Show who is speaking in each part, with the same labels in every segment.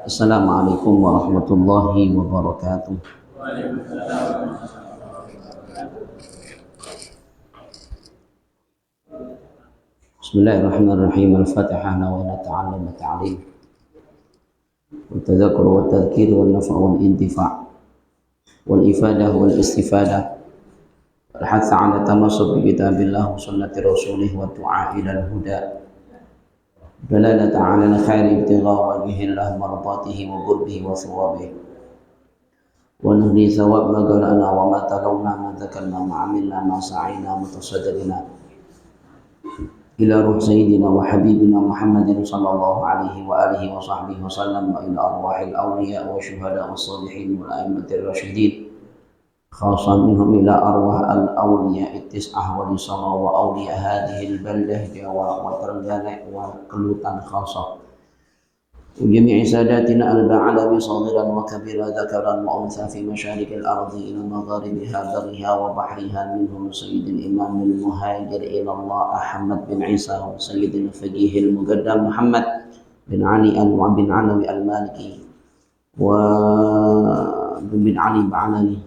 Speaker 1: Assalamualaikum warahmatullahi wabarakatuh. Bismillahirrahmanirrahim. Al-Fatihah wa nata'allam ta'lim wa tadhakkur wa tadhkir wa nafa' wal intifa' wal ifadah wal istifadah wal hath 'ala tamassuk bi kitabillah wa sunnati rasulih wa du'a ila al-huda dalalata 'ala al-khair ibtigha wajhillah mardatihi wa qurbihi wa thawabih wa nuhdi thawab ma qara'na wa ma talawna ma dhakarna ma 'amilna ma sa'ina mutasaddaqina ila ruh sayyidina wa habibina Muhammadin sallallahu alaihi wa alihi wa sahbihi wa sallam wa ila arwahil awliya wa syuhada wa salihin wa a'immatir rasyidin khasan minhum ila arwah al-awliya ittis'ah wa lisama wa awliya hadhihi al-baldah Jawa wa Trenggalek wa Kelutan khasah وجميع ساداتنا العالمين صغيرا وكبيرا ذكرا وأنثى في مشارق الأرض إلى مغاربها برها وبحرها منهم سيد الإمام المهاجر إلى الله أحمد بن عيسى وسيد الفقيه المقدم محمد بن علي بن علوي المالكي وبن علي بعلني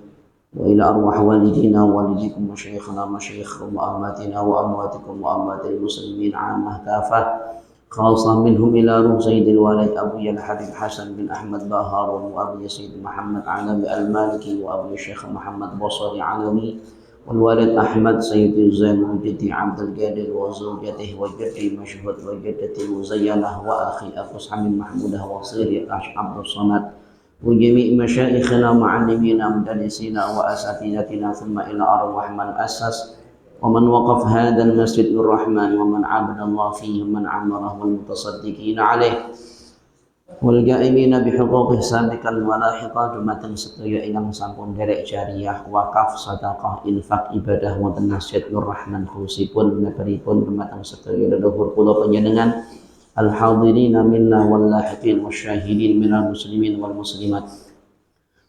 Speaker 1: وإلى أرواح والدينا ووالديكم وشيخنا مشايخ وأماتنا وأمواتكم وأموات المسلمين عامة كافة خاصة منهم إلى روح سيد الوالد أبي الحبيب حسن بن أحمد باهار وأبي سيد محمد علوي المالكي وأبي الشيخ محمد بصري علوي والوالد أحمد سيد الزين وجدي عبد القادر وزوجته وجدي مشهود وجدتي مزينة وأخي أبو حميد محمود وصيري عبد الصمد وجميع مشايخنا معلمينا مدرسينا وأساتذتنا ثم إلى أرواح من أسس ومن وقف هذا المسجد الرحمن ومن عبد الله فيه ومن عمره والمتصدقين عليه والقائمين بحقوقه سابقا ولاحقا jumatan sedaya ingkang sampun derek jariyah wakaf sedekah infak ibadah wonten Masjidul Rahman khususipun menabaripun dumateng sedaya leluhur kula panjenengan al-hadirin minna wal lahiqin wasyahidin minal muslimin wal muslimat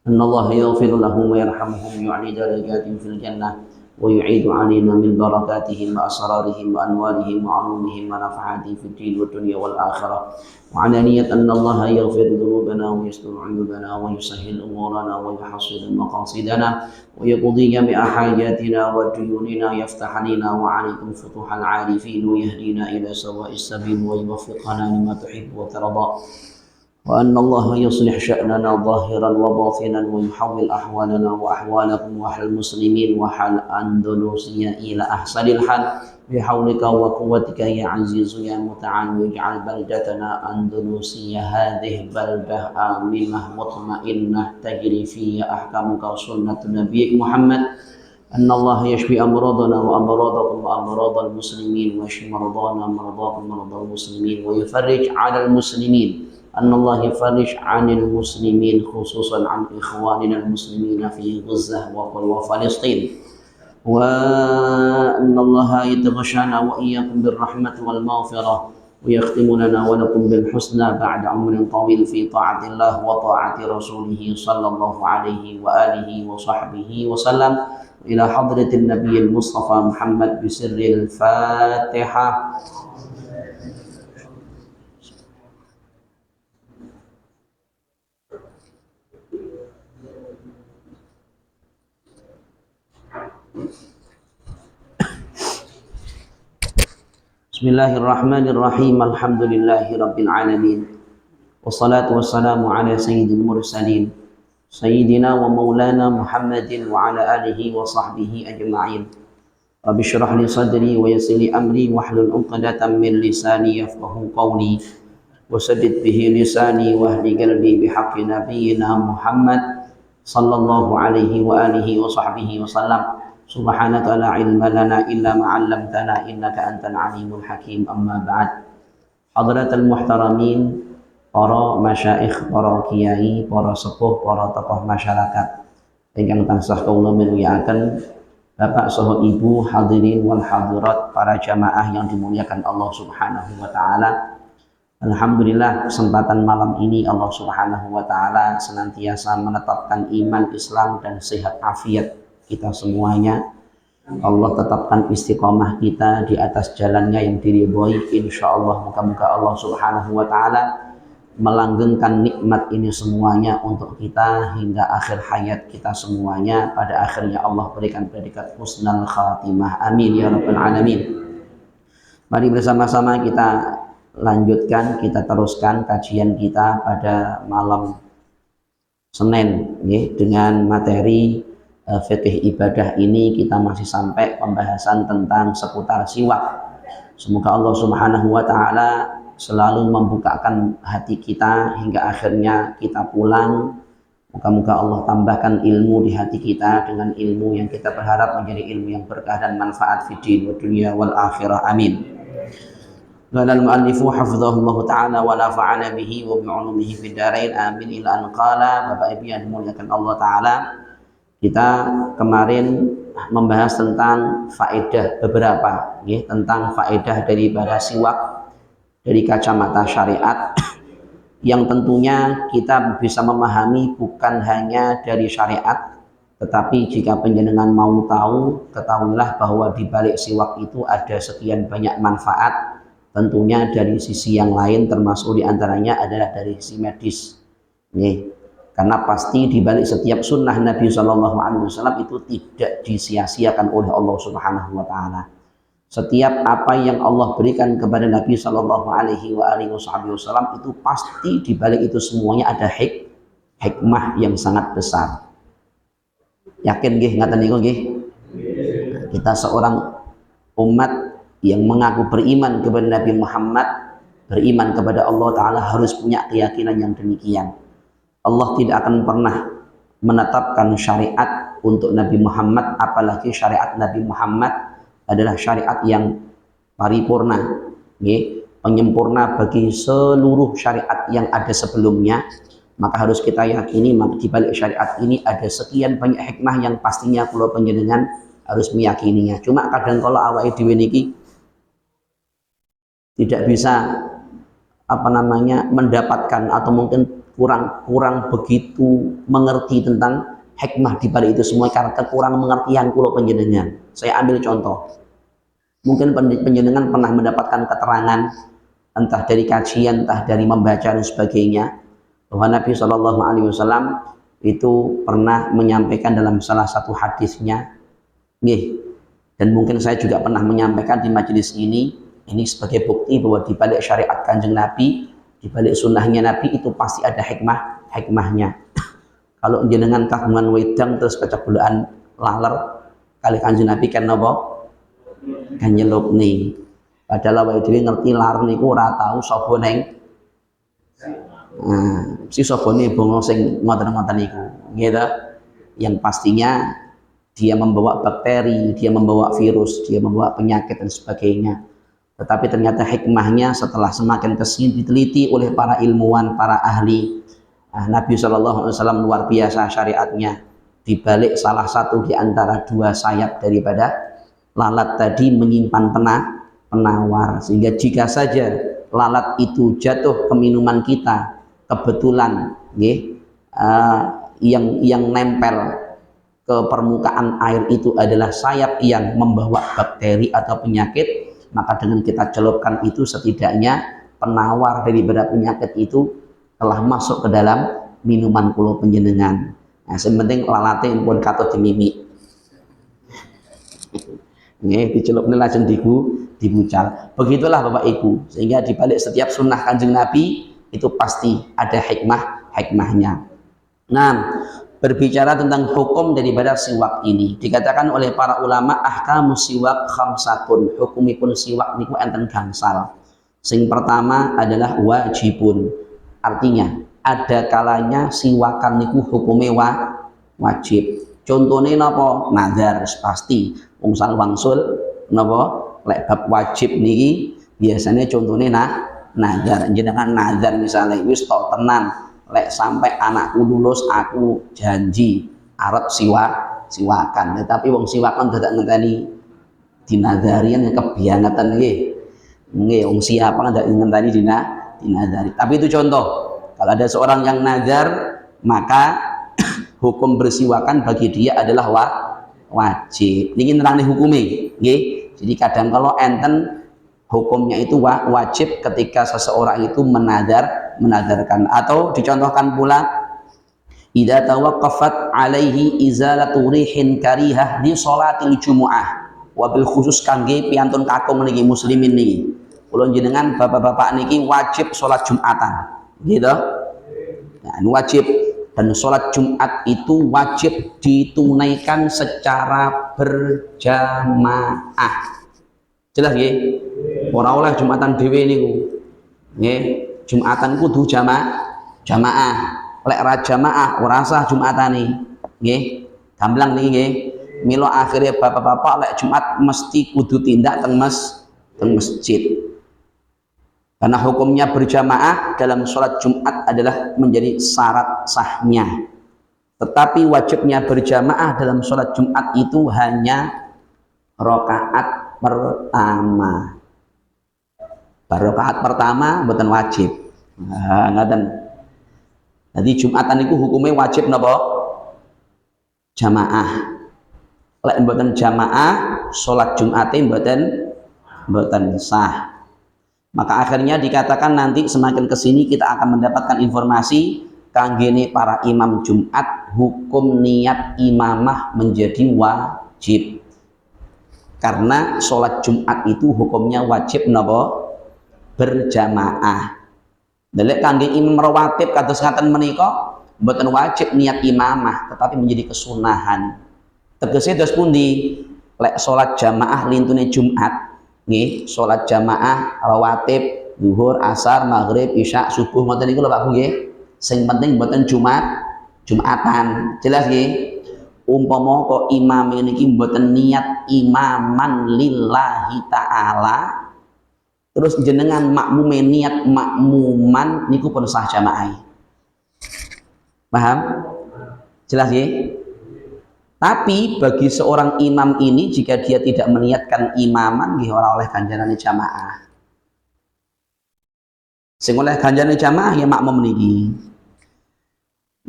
Speaker 1: annallaha yaghfiru lahum wa yarhamuhum yu'li darajatihim fil jannah ويعيد علينا من بركاتهم وأسرارهم وأنوارهم وعلومهم ونفعاتهم في الدين والدنيا والآخرة وعلانية أن الله يغفر ذنوبنا ويستر عيوبنا ويسهل أمورنا ويحصل مقاصدنا ويقضي جميع حاجاتنا وديوننا يفتح علينا وعليكم فتوح العارفين ويهدينا إلى سواء السبيل ويوفقنا لما تحب وترضى وأن الله يصلح شأننا ظاهرا وباطنا ويحول أحوالنا وأحوالكم وأحوال المسلمين وحال أندلسيا إلى أحسن الحال بحولك وقوتك يا عزيز يا متعال واجعل بلدتنا أندلسيا هذه بلدة آمنة مطمئنة تجري فيها أحكامك وسنة نبيك محمد أن الله يشفي أمراضنا وأمراضكم وأمراض المسلمين ويشفي مرضانا مرضاكم مرضى المسلمين ويفرج على المسلمين أن الله يفرج عن المسلمين خصوصا عن إخواننا المسلمين في غزة وفلسطين وأن الله يتغشانا وإياكم بالرحمة والمغفرة ويختم لنا ولكم بالحسنى بعد عمر طويل في طاعة الله وطاعة رسوله صلى الله عليه وآله وصحبه وسلم إلى حضرة النبي المصطفى محمد بسر الفاتحة. Bismillahirrahmanirrahim. Alhamdulillahi rabbil alamin. Wassalatu wassalamu ala sayyidil mursalin sayyidina wa maulana Muhammadin wa ala alihi wa sahbihi ajma'in. Rabbi shrah li sadri wa yassir li amri wahlul 'uqdatam min lisani yafqahu qawli wasaddid bihi lisani wahdi qalbi bihaqqi nabiyyina Muhammad sallallahu alaihi wa alihi wa sahbihi wa sallam. Subhanaka la ilma lana illa ma 'allamtana innaka antal alimul hakim. Amma ba'd. Hadratul muhtaramin, para masyayikh, para kiai, para sepuh, para tokoh masyarakat ingkang tansah kula mulyakaken, Bapak saha Ibu, hadirin wal hadirat, para jamaah yang dimuliakan Allah Subhanahu wa taala. Alhamdulillah, kesempatan malam ini Allah Subhanahu wa taala senantiasa menetapkan iman, Islam dan sehat afiat kita semuanya. Allah tetapkan istiqomah kita di atas jalannya yang diridhoi insyaallah. Moga-moga Allah Subhanahu wa taala melanggengkan nikmat ini semuanya untuk kita hingga akhir hayat kita semuanya. Pada akhirnya Allah berikan predikat husnul khatimah. Amin ya rabbal alamin. Mari bersama-sama kita lanjutkan, kita teruskan kajian kita pada malam Senin ya, dengan materi fikih ibadah ini. Kita masih sampai pembahasan tentang seputar siwak. Semoga Allah Subhanahu wa taala selalu membukakan hati kita hingga akhirnya kita pulang. Moga-moga Allah tambahkan ilmu di hati kita dengan ilmu yang kita berharap menjadi ilmu yang berkah dan manfaat fi din wa dunya wal akhirah. Amin. Qala al-mu'allifu hafizahullah ta'ala wa nafa'ana bihi wa bi'ulumihi fid dharain amin. Ila an qala. Bapak Ibu yang dimuliakan Allah taala, kita kemarin membahas tentang faedah beberapa ya, tentang faedah daripada siwak dari kacamata syariat yang tentunya kita bisa memahami bukan hanya dari syariat, tetapi jika panjenengan mau tahu, ketahuilah bahwa di balik siwak itu ada sekian banyak manfaat, tentunya dari sisi yang lain, termasuk diantaranya adalah dari sisi medis nih. Karena pasti di balik setiap sunnah Nabi SAW itu tidak disia-siakan oleh Allah Subhanahu wa taala. Setiap apa yang Allah berikan kepada Nabi SAW itu pasti di balik itu semuanya ada hikmah yang sangat besar. Yakin nggih ngaten niku nggih? Kita seorang umat yang mengaku beriman kepada Nabi Muhammad, beriman kepada Allah taala, harus punya keyakinan yang demikian. Allah tidak akan pernah menetapkan syariat untuk Nabi Muhammad, apalagi syariat Nabi Muhammad adalah syariat yang paripurna, penyempurna bagi seluruh syariat yang ada sebelumnya. Maka harus kita yakini di balik syariat ini ada sekian banyak hikmah yang pastinya kalau panjenengan harus meyakininya. Cuma kadang kalau awake dhewe niki tidak bisa mendapatkan atau mungkin kurang begitu mengerti tentang hikmah di balik itu semua karena kekurangan pengertian kula panjenengan. Saya ambil contoh. Mungkin panjenengan pernah mendapatkan keterangan entah dari kajian, entah dari membaca dan sebagainya, bahwa Nabi SAW itu pernah menyampaikan dalam salah satu hadisnya, dan mungkin saya juga pernah menyampaikan di majelis ini sebagai bukti bahwa di balik syariat Kanjeng Nabi, di balik sunnahnya Nabi itu pasti ada hikmahnya. Kalau jenengan kagungan wedang terus kecebulaan laler kali Kanjeng Nabi kan napa? Kan nyelupni. Padahal awake dhewe ngerti laler niku ora tau sapa ning si sabone bongo sing ngoten-ngoten niku. Nggih ta? Yang pastinya dia membawa bakteri, dia membawa virus, dia membawa penyakit dan sebagainya. Tetapi ternyata hikmahnya setelah semakin kesini diteliti oleh para ilmuwan, para ahli, Nabi SAW luar biasa syariatnya. Di balik salah satu di antara dua sayap daripada lalat tadi menyimpan penawar, sehingga jika saja lalat itu jatuh ke minuman kita kebetulan, yang nempel ke permukaan air itu adalah sayap yang membawa bakteri atau penyakit, maka dengan kita celupkan itu setidaknya penawar daripada penyakit itu telah masuk ke dalam minuman kula panjenengan. Nah, sementing lalate pun katut dimimi. Nggih, dicelupne lajeng dibucal. Begitulah Bapak Ibu, sehingga di balik setiap sunnah Kanjeng Nabi itu pasti ada hikmahnya. Nah, berbicara tentang hukum daripada siwak ini, dikatakan oleh para ulama ahkamus siwak khamsatun, hukumipun siwak niku enten gangsal. Sing pertama adalah wajibun, artinya ada kalanya siwakan niku hukume wajib. Contohnya napa? Nazar pasti ungsal wangsul napa? Lek bab wajib niki biasanya contohnya nazar. Jenengan nazar misalnya wis tok tenan, lek sampai anakku lulus aku janji arep siwakan. Tetapi wong siwakan dadak ngenteni dinazarian kebianatan nggih. Nggih wong siapa ndak ngenteni dinazari. Tapi itu contoh. Kalau ada seorang yang nazar, maka hukum bersiwakan bagi dia adalah wajib. Niki nerangne hukume nggih. Jadi kadang kalau enten Hukumnya itu wajib ketika seseorang itu menadarkan. Atau dicontohkan pula, idza tawaqqafat alaihi izalatu rihin karihah di sholatil jumu'ah, wabil khusus kangge piantun kakung niki muslimin niki, kula jenengan bapak-bapak niki wajib sholat Jumatan gitu. Nah, ini wajib, dan sholat Jumat itu wajib ditunaikan secara berjamaah. Jelas nggih? Ora oleh Jumatan dhewe niku. Nggih, Jumatan kudu jamaah. Lek ra jamaah ora sah Jumatane. Nggih. Gamblang niki nggih. Mila akhirnya bapak-bapak lek Jumat mesti kudu tindak teng masjid. Karena hukumnya berjamaah dalam sholat Jumat adalah menjadi syarat sahnya. Tetapi wajibnya berjamaah dalam sholat Jumat itu hanya rakaat pertama. Baru rakaat pertama mboten wajib. Nah, ngaten. Jadi Jumatan itu hukumnya wajib napa? Jamaah. Lek mboten jamaah, sholat Jumate mboten sah. Maka akhirnya dikatakan nanti semakin kesini kita akan mendapatkan informasi kanggene para imam Jumat hukum niat imamah menjadi wajib. Karena sholat Jumat itu hukumnya wajib napa? Berjamaah. Dalek kangge imam rawatib kados ngaten menika mboten wajib niat imamah, tetapi menjadi kesunahan. Tegese dos pundi? Lek sholat jamaah lintune Jumat, nggih, sholat jamaah rawatib zuhur, asar, maghrib, isya, subuh ngoten niku lho Pak Bu nggih. Sing penting mboten Jumatan. Jelas nggih? Umpama kok imam niki mboten niat imaman lillahi taala, terus jenengan makmume niat makmuman niku pun sah jamaah. Paham? Jelas nggih? Tapi bagi seorang imam ini jika dia tidak meniatkan imaman nggih ora oleh ganjarane jamaah. Sing oleh ganjarane jamaah ya makmum niki.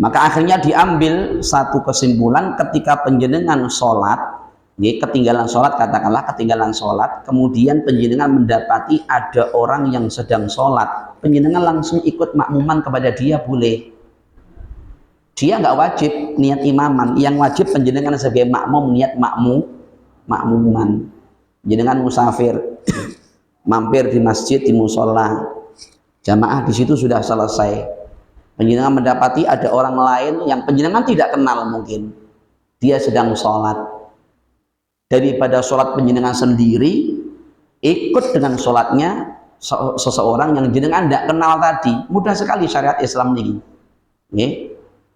Speaker 1: Maka akhirnya diambil satu kesimpulan ketika penjenengan sholat, ketinggalan sholat, katakanlah ketinggalan sholat, kemudian penjenengan mendapati ada orang yang sedang sholat, penjenengan langsung ikut makmuman kepada dia boleh. Dia nggak wajib niat imaman, yang wajib penjenengan sebagai makmum niat makmuman. Jenengan musafir, mampir di masjid, di musola, jamaah di situ sudah selesai. Penjenengan mendapati ada orang lain yang penjenengan tidak kenal mungkin, dia sedang sholat. Daripada sholat penjenengan sendiri, ikut dengan sholatnya seseorang yang jenengan tidak kenal tadi, mudah sekali syariat Islam ini.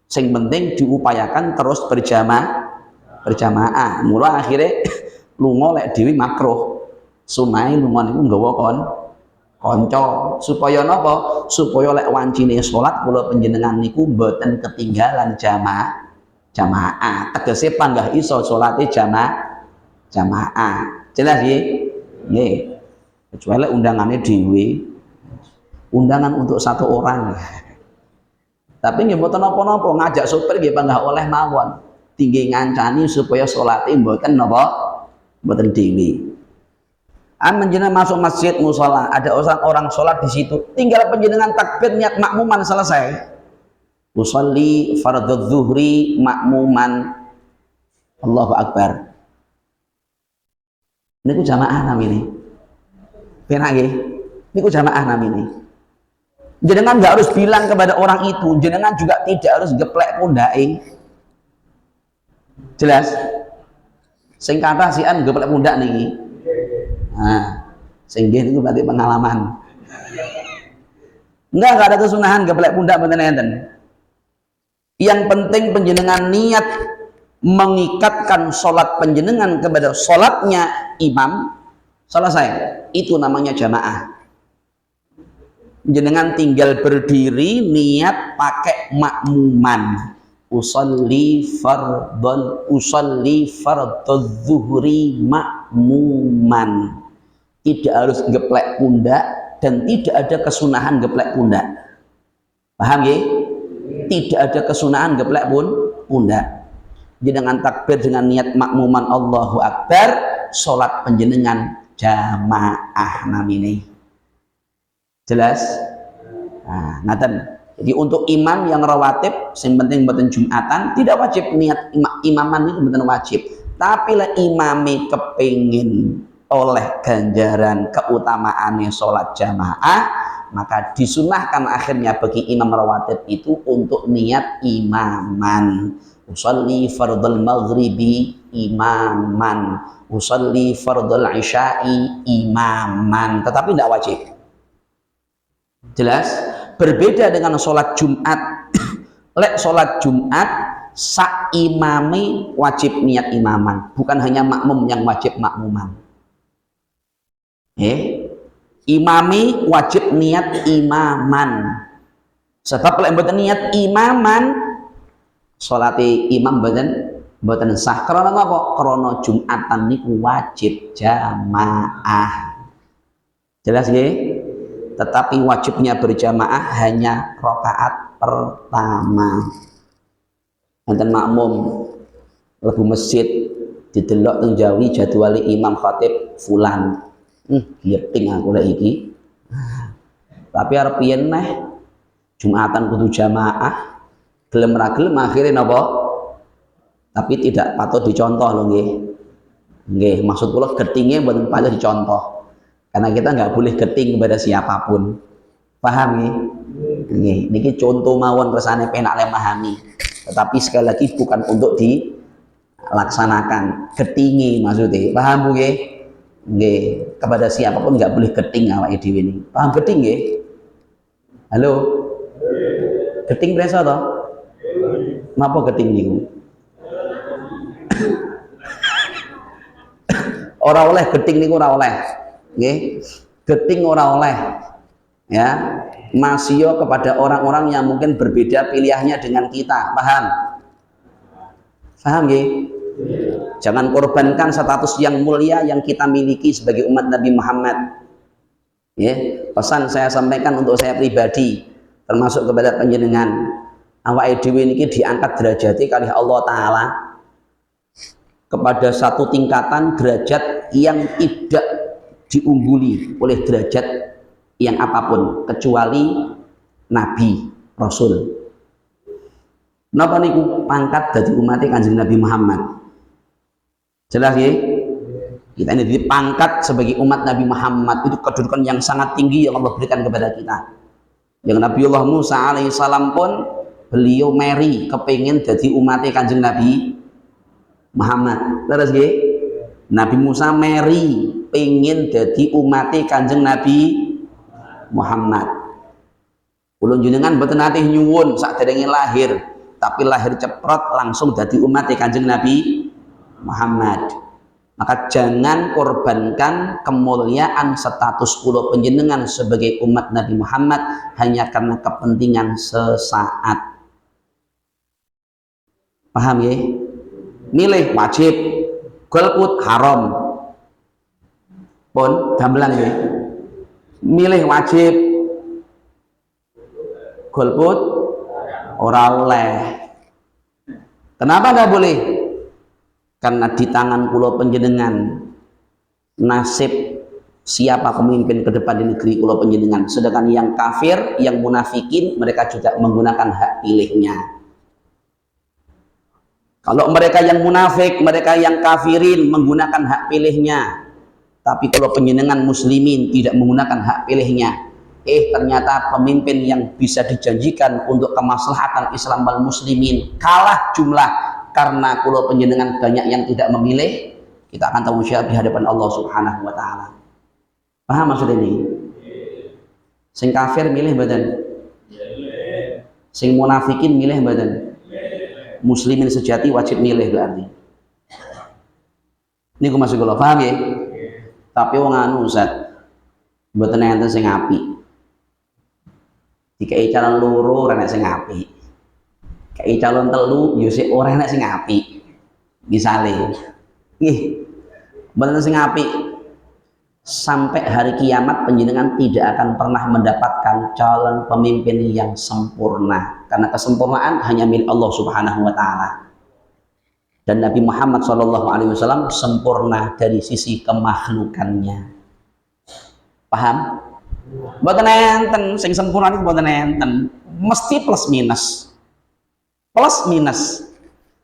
Speaker 1: Sing penting diupayakan terus berjamaah. Mula akhirnya lunga lek dhewe makruh. Sunai lunga niku nggawa konco supaya napa? Supaya lek wancine salat kula panjenengan niku mboten ketinggalan jamaah. Tegese panggah iso salate jamaah. Jelas nggih? Nggih. Kecuali undangannya dhewe. Undangan untuk satu orang. Tapi nggih mboten napa-napa ngajak sopir nggih panggah oleh mawon. Tinggi ngancani supaya salate mboten napa? Mboten dhewe. Menjenengan masuk masjid musola, ada orang sholat di situ, tinggal penjenengan takbir niat makmuman selesai. Usolli fardhu zuhri makmuman, Allahu Akbar. Niku jamaah namine. Penak nggih? Niku jamaah namine. Jenengan nggak harus bilang kepada orang itu, jenengan juga tidak harus geplek pundake. Jelas? Sing kathah sian geplek pundak niki. Nah, sehingga itu berarti pengalaman. Enggak ada kesunahan geplek pundak mboten enten. Yang penting penjenengan niat mengikatkan sholat penjenengan kepada sholatnya imam, selesai. Itu namanya jamaah. Jenengan tinggal berdiri niat pakai makmuman. Usolli fardhu zuhri makmuman. Tidak harus geplek pundak dan tidak ada kesunahan geplek pundak. Paham ya? Tidak ada kesunahan geplek pundak. Jenengan takbir dengan niat makmuman Allahu Akbar, sholat penjenengan jamaah namine. Jelas? Nah, ngaten. Jadi untuk imam yang rawatib, yang penting mboten Jumatan, tidak wajib niat imaman itu mboten wajib. Tapi lah imami kepingin oleh ganjaran keutamaannya sholat jamaah, maka disunahkan akhirnya bagi imam rawatib itu untuk niat imaman. Usolli fardal maghribi imaman, usolli fardal isya'i imaman, tetapi tidak wajib. Jelas? Berbeda dengan sholat Jumat. Lek sholat Jumat sak imami wajib niat imaman, bukan hanya makmum yang wajib makmuman. Imami wajib niat imaman. Sebab lek mboten niat imaman, sholat imam mboten sah. Karena apa? Karena Jumatan niku wajib jamaah. Jelas nggih? Tetapi wajibnya berjamaah hanya rakaat pertama. Enten makmum lebu masjid didelok teng Jawi jadwale imam khatib fulan. Giting aku lek iki. Tapi arep piye neh? Jumatan kudu jamaah. Gelem ra gelem akhire napa? Tapi tidak patut dicontoh lho nggih. Nggih, maksud kula getinge mboten patut dicontoh. Karena kita nggak boleh geting kepada siapapun. Paham ya? Niki contoh mawon resane penak le pahami. Tetapi sekali lagi bukan untuk dilaksanakan. Getingi maksudnya. Paham Bu nggih? Nggih, kepada siapapun nggak boleh geting awake dhewe niki. Paham geting nggih? Halo? Geting preso to? Napa geting niku? Ora oleh geting niku ora oleh. Nggih, geting ora oleh ya, masih kepada orang-orang yang mungkin berbeda pilihannya dengan kita. Paham nggih? Jangan korbankan status yang mulia yang kita miliki sebagai umat Nabi Muhammad. Pesan saya sampaikan untuk saya pribadi, termasuk kepada panjenengan, awake dhewe niki diangkat derajati kali Allah Ta'ala kepada satu tingkatan derajat yang tidak diungguli oleh derajat yang apapun kecuali Nabi Rasul. Napa niku pangkat dari umat Kanjeng Nabi Muhammad. Jelas ya? Kita ini dipangkat sebagai umat Nabi Muhammad, itu kedudukan yang sangat tinggi yang Allah berikan kepada kita. Yang Nabiullah Musa alaihissalam pun beliau meri kepingin jadi umat Kanjeng Nabi Muhammad. Terus ya? Nabi Musa meri pengen jadi umat Kanjeng Nabi Muhammad. Ulun jenengan mboten nate nyuwun sakderenge lahir, tapi lahir ceprot langsung jadi umat Kanjeng Nabi Muhammad. Maka jangan korbankan kemuliaan status kula panjenengan sebagai umat Nabi Muhammad hanya karena kepentingan sesaat. Paham ya? Milih wajib, golput haram. Pun gamblang ya. Milih wajib, golput ora oleh. Kenapa nggak boleh? Karena di tangan kula panjenengan nasib siapa pemimpin ke depan di negeri kula panjenengan. Sedangkan yang kafir, yang munafikin, mereka juga menggunakan hak pilihnya. Kalau mereka yang munafik, mereka yang kafirin menggunakan hak pilihnya. Tapi kalau penjenengan muslimin tidak menggunakan hak pilihnya, ternyata pemimpin yang bisa dijanjikan untuk kemaslahatan Islam wal muslimin kalah jumlah karena kalau penjenengan banyak yang tidak memilih, kita akan tanggung jawab di hadapan Allah Subhanahu wa taala. Paham maksud ini? Sing kafir milih badan, sing munafikin milih badan. Muslimin sejati wajib milih berarti. Ini aku masuk kalau paham ya? Tapi wong anu Ustaz, mboten enten sing apik. Dikai calon loro ora nek sing apik. Kai calon telu yo sik ora nek sing apik. Misale, nggih, mboten sing apik. Sampai hari kiamat penjenengan tidak akan pernah mendapatkan calon pemimpin yang sempurna, karena kesempurnaan hanya milik Allah Subhanahu wa taala. Dan Nabi Muhammad SAW sempurna dari sisi kemakhlukannya. Paham? Mboten enten sing sempurna niku mboten enten. Mesti plus minus. Plus minus.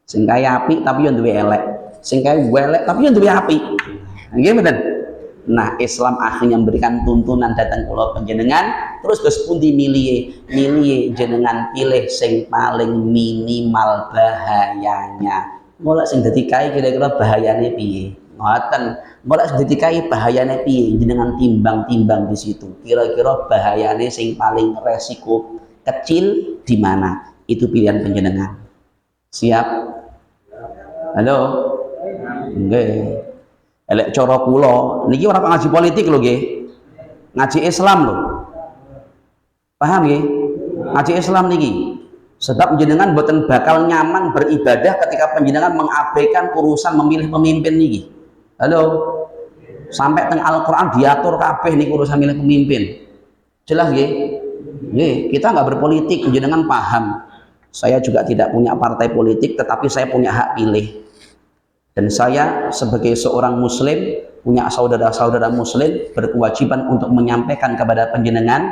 Speaker 1: Sing kaya apik tapi yo duwe elek. Sing kaya elek tapi yo duwe apik. Nggih mboten? Nah, Islam akhirnya memberikan tuntunan datang kula panjenengan terus pundi milih jenengan pilih sing paling minimal bahayanya. Mulai sing dadi kae kira-kira bahayane piye? Ngoten. Mulai sing dadi kae bahayane piye? Jenengan timbang-timbang di situ. Kira-kira bahayane sing paling resiko kecil di mana? Itu pilihan panjenengan. Siap? Halo? Nggih. Elek cara kula niki ora ngaji politik lho nggih. Ngaji Islam lho. Paham nggih? Ngaji Islam niki. Sebab panjenengan boten bakal nyaman beribadah ketika panjenengan mengabaikan urusan memilih pemimpin niki. Halo. Sampai teng Al-Qur'an diatur kabeh niki urusan milih pemimpin. Jelas nggih? Nggih, kita nggak berpolitik, panjenengan paham. Saya juga tidak punya partai politik, tetapi saya punya hak pilih. Dan saya sebagai seorang muslim, punya saudara-saudara muslim, berkewajiban untuk menyampaikan kepada panjenengan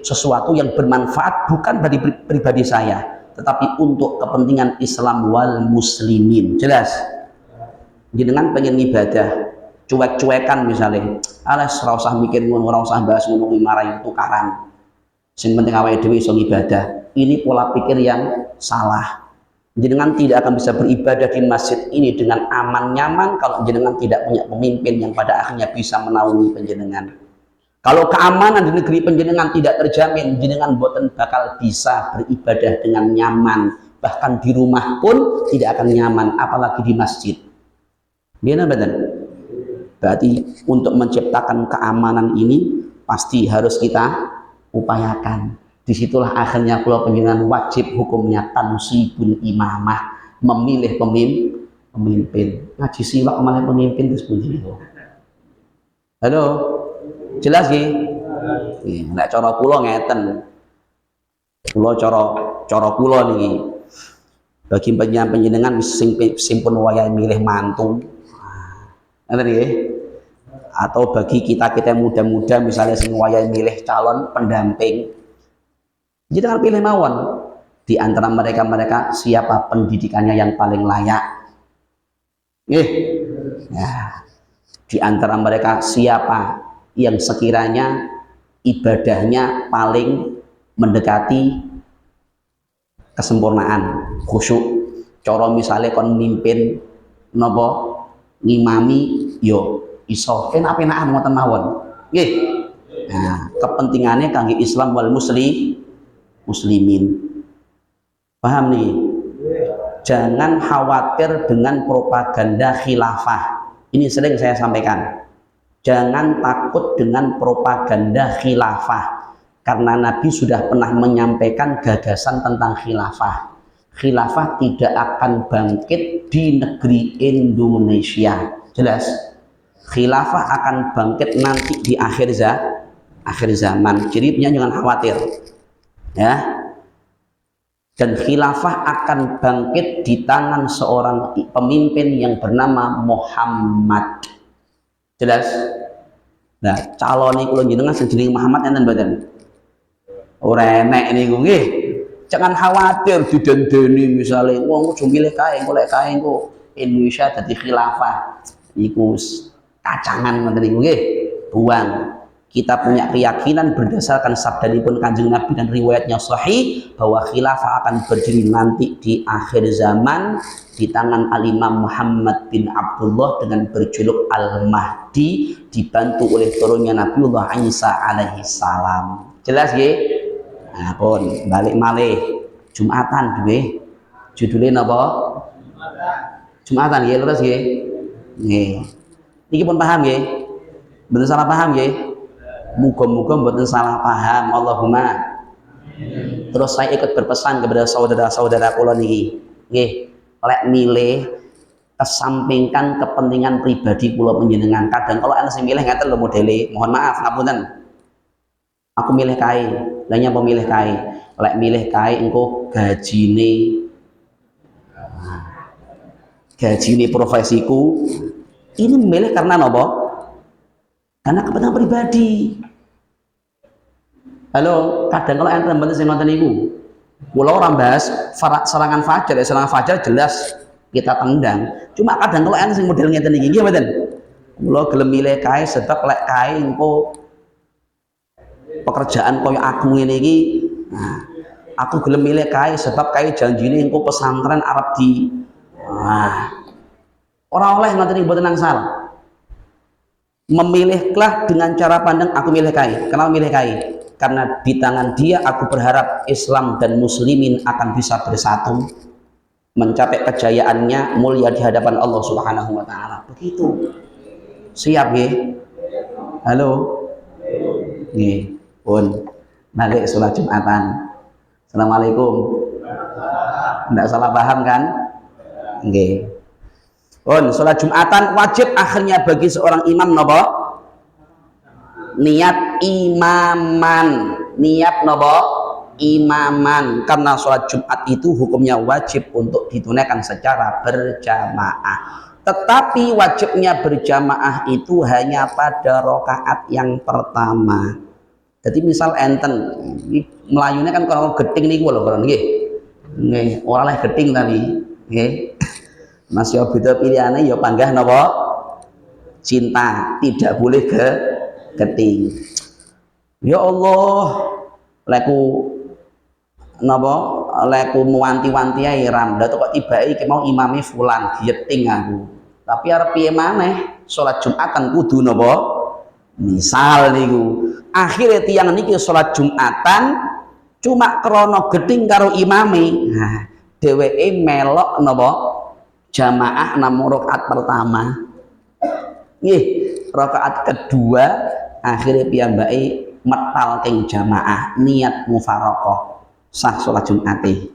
Speaker 1: sesuatu yang bermanfaat bukan bagi pribadi saya, tetapi untuk kepentingan Islam wal muslimin. Jelas? Jenengan pengen ibadah, cuek-cuekan misalnya, alas ora usah mikir ngono, ora usah bahas ngono kuwi marai tukaran. Sing penting awake dhewe iso ibadah. Ini pola pikir yang salah. Jenengan tidak akan bisa beribadah di masjid ini dengan aman nyaman kalau jenengan tidak punya pemimpin yang pada akhirnya bisa menaungi panjenengan. Kalau keamanan di negeri panjenengan tidak terjamin, jenengan boten bakal bisa beribadah dengan nyaman. Bahkan di rumah pun tidak akan nyaman, apalagi di masjid. Gimana betul? Berarti untuk menciptakan keamanan ini pasti harus kita upayakan. Disitulah akhirnya kula panjenengan wajib hukumnya tansibul imamah, memilih pemimpin. Ngaji siwak malah pemimpin terus pundi niku. Halo. Jelas nggih? Nggih, nek cara kula ngeten. Kula cara kula niki. Bagi panjenengan sing pun wayahe milih mantu. Ngeten nggih. Atau bagi kita muda-muda misalnya sing wayahe milih calon pendamping. Jangan pilih mawon. Di antara mereka siapa pendidikannya yang paling layak? Ya. Di antara mereka siapa yang sekiranya ibadahnya paling mendekati kesempurnaan, khusyuk. Cara misalnya kon mimpin napa ngimami yo iso enak-enakan ngoten mawon. Nggih. Nah, kepentingannya kangge Islam wal muslimin. Paham nih? Jangan khawatir dengan propaganda khilafah. Ini sering saya sampaikan. Jangan takut dengan propaganda khilafah. Karena Nabi sudah pernah menyampaikan gagasan tentang khilafah. Khilafah tidak akan bangkit di negeri Indonesia. Jelas? Khilafah akan bangkit nanti di akhir zaman. Jadi jangan khawatir. Ya, dan khilafah akan bangkit di tangan seorang pemimpin yang bernama Muhammad. Jelas? Nah, calon niku jenengan jeneng Muhammad enten mboten? Ora enek niku nggih. Jangan khawatir didendeni misale wong aja milih kae, golek kae engko Indonesia dadi khilafah. Iku kacangan ngoten niku nggih. Buang. Kita punya keyakinan berdasarkan sabdanipun Kanjeng Nabi dan riwayatnya sahih bahwa khilafah akan berdiri nanti di akhir zaman di tangan Al-Imam Muhammad bin Abdullah dengan berjuluk Al-Mahdi, dibantu oleh turunnya Nabiullah Isa alaihi salam. Jelas nggih? Nah, pun balik malih Jumatan duwe judulnya napa? Jumatan nggih, terus nggih. Nggih. Niki pun paham nggih? Bener salah paham nggih? Muga-muga mboten salah paham. Allahumma. Terus saya ikut berpesan kepada saudara-saudara kula niki. Nggih, lek milih kesampingkan kepentingan pribadi kula panjenengan. Kadang kalau ana sing milih ngaten lho modele, mohon maaf ngapunten. Aku milih kae, lha nyapa milih kae? Lek milih kae engko gajine profesiku. Ini milih karena napa? karena kepentingan pribadi. Halo, kadang kalau enten mboten sing ngoten niku, kula ora bahas serangan fajar jelas kita tendang. Cuma kadang kalau enten sing model ngeten iki, nggih mboten? Kula gelem milih kae sebab lek kae engko pekerjaan koyo aku ngene iki, nah, aku gelem milih kae sebab kae janjine engko pesantren arep di ora oleh ngoten iki mboten angsal. Memilihlah dengan cara pandang aku milih kae. Kenapa milih kae? Karena di tangan dia aku berharap Islam dan muslimin akan bisa bersatu mencapai kejayaannya mulia di hadapan Allah Subhanahu wa taala. Begitu. Siap nggih? Halo. Nggih, pun nggih salat Jumatan. Assalamualaikum. Enggak salah paham kan? Nggih. Sholat Jumatan wajib akhirnya bagi seorang imam nopo niat imaman, niat nopo imaman, karena sholat Jumat itu hukumnya wajib untuk ditunaikan secara berjamaah. Tetapi wajibnya berjamaah itu hanya pada rakaat yang pertama. Jadi misal enten melayunya kan kalau geting nih lho nggih. Nggih, ora leh geting tadi, nggih. Masih beda pilihannya ya panggah napa cinta, tidak boleh geting. Ya Allah, leku napa leku mewanti-wanti ae ram dah kok tibake iki mau imame fulan geting aku. Tapi arep piye maneh salat Jumatan kudu napa misal niku. Akhirnya tiang niki salat Jumatan cuma krana geting karo imame. Nah, dheweke melok napa jamaah namun rakaat pertama. Nggih, rakaat kedua akhirnya piyambake metal ing jamaah niat mufaraqah sah salat Jumate.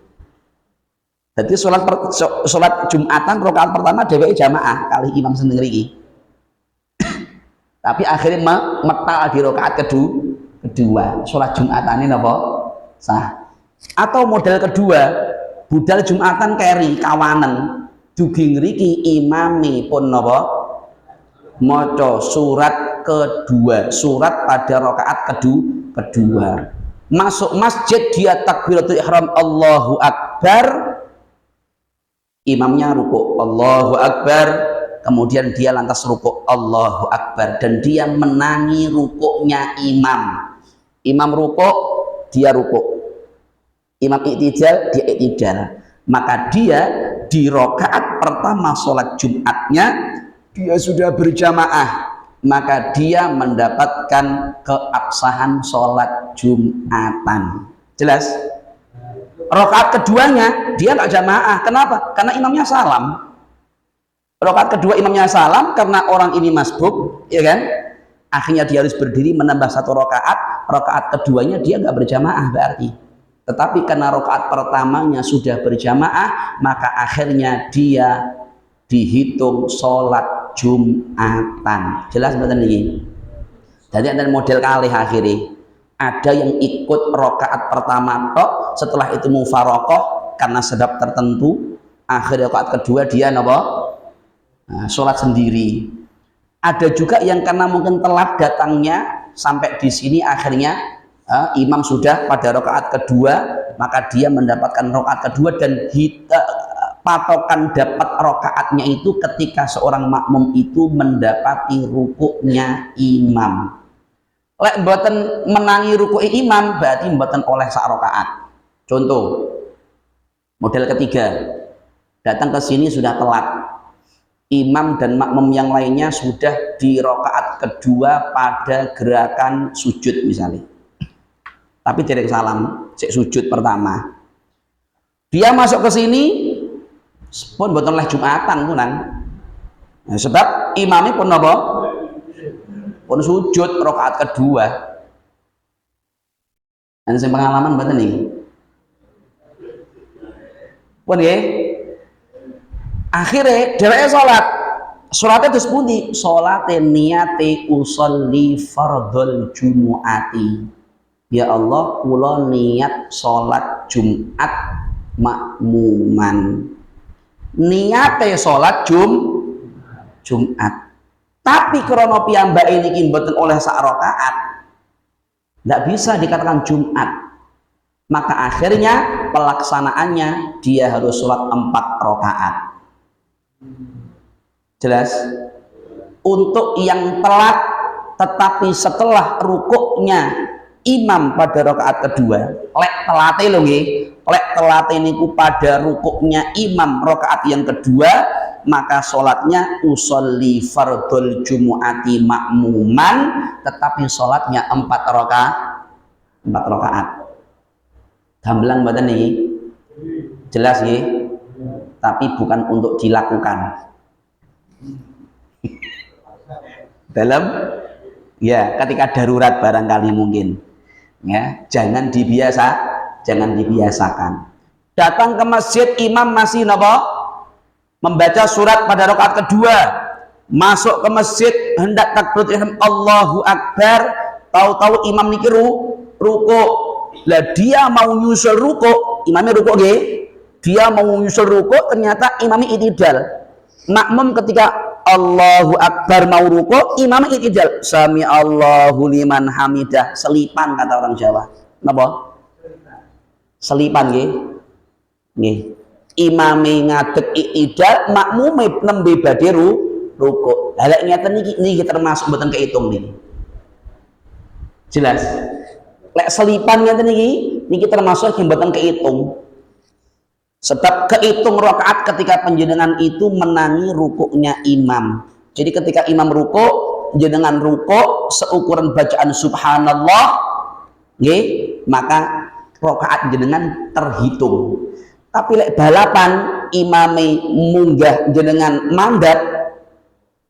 Speaker 1: Jadi salat Jumatan rakaat pertama dheweke jamaah kali imam sendiri iki. Tapi akhirnya metal di rakaat kedua salat Jumatane napa sah. Atau model kedua budal Jumatan keri kawanen dugi ngriki imami pun napa maca surat kedua, surat pada rakaat kedua. Masuk masjid dia takbiratul ihram Allahu akbar, imamnya ruku Allahu akbar, kemudian dia lantas ruku Allahu akbar dan dia menangi rukuknya imam. Imam ruku, dia ruku. Imam iktidal, dia iktidal. Maka dia di rakaat pertama sholat Jumatnya dia sudah berjamaah, maka dia mendapatkan keabsahan sholat Jumatan. Jelas? Rakaat keduanya dia nggak jamaah. Kenapa? Karena imamnya salam. Rakaat kedua imamnya salam karena orang ini masbuk, ya kan? Akhirnya dia harus berdiri menambah satu rakaat. Rakaat keduanya dia nggak berjamaah berarti. Tetapi karena rakaat pertamanya sudah berjamaah, maka akhirnya dia dihitung sholat Jumatan. Jelas betul ini? Jadi ada model kalih akhirnya. Ada yang ikut rakaat pertama tok, setelah itu mufaraqah karena sebab tertentu. Akhir rakaat kedua dia sholat sendiri. Ada juga yang karena mungkin telat datangnya sampai di sini akhirnya imam sudah pada rakaat kedua, maka dia mendapatkan rakaat kedua dan patokan dapat rakaatnya itu ketika seorang makmum itu mendapati rukuknya imam. Lek mboten menangi rukuk imam berarti mboten oleh sak rakaat. Contoh model ketiga, datang ke sini sudah telat. Imam dan makmum yang lainnya sudah di rakaat kedua pada gerakan sujud misalnya. Tapi tidak salam, cek sujud pertama. Dia masuk ke sini pun boten oleh Jumatan punan. Nah, sebab imamnya pun napa? Pun sujud rakaat kedua. Dan saya pengalaman mboten nih. Pun nggih. Akhirnya dheweke salatnya terus pundi? Salate niate usolli fardhul jumuati. Ya Allah, kula niat salat Jumat makmuman. Niate salat Jumat. Tapi krana piyambake niki mboten oleh sak rakaat, tidak bisa dikatakan Jumat. Maka akhirnya pelaksanaannya dia harus sholat 4 rakaat. Jelas? Untuk yang telat tetapi setelah rukuknya imam pada rakaat kedua, lek telate lho nggih, lek telate niku pada rukuknya imam rakaat yang kedua, maka sholatnya usolli fardhul jumu'ati makmuman, tetapi sholatnya 4 rakaat. Gamblang mboten niki? Jelas nggih? Tapi bukan untuk dilakukan. Dalam ya ketika darurat barangkali mungkin ya, jangan dibiasakan. Datang ke masjid imam masih napa? Membaca surat pada rakaat kedua, masuk ke masjid hendak takbiratul ihram Allahu Akbar, tahu-tahu imam niki rukuk. Lah dia mau nyusul rukuk, imamnya rukuk nggih. Dia mau nyusul rukuk, ternyata imamnya itidal. Makmum ketika Allahu Akbar mau rukuk, imamnya itidal. Sami Allahu liman hamidah, selipan kata orang Jawa. Napa? Selipan nggih. Nggih. Imame ngadeg i'tidal, makmume nembe badhe rukuk. Lah lek ngeten niki termasuk mboten kehitung niki. Jelas. Lek selipan ngeten niki termasuk mboten kehitung. Sebab kehitung rakaat ketika panjenengan itu menangi rukuknya imam. Jadi ketika imam rukuk, jenengan rukuk seukuran bacaan subhanallah, nggih, maka rakaat jenengan terhitung. Tapi lek balapan imame munggah jenengan mandhat,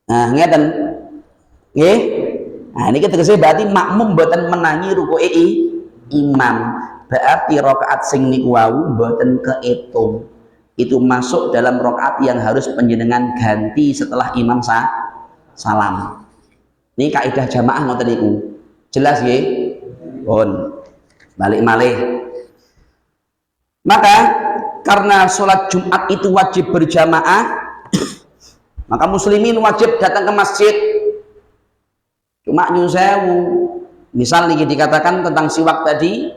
Speaker 1: nah ngeten nggih. Nah niki tegese berarti makmum mboten menangi rukuke imam. Berarti rakaat sing niku wau mboten kehitung. Itu masuk dalam rakaat yang harus panjenengan ganti setelah imam salam. Ini kaidah jamaah ngoten niku. Jelas nggih? Pun. Balik malih. Maka karena sholat Jumat itu wajib berjamaah, maka muslimin wajib datang ke masjid. Cuma nyun sewu. Misal niki dikatakan tentang siwak tadi,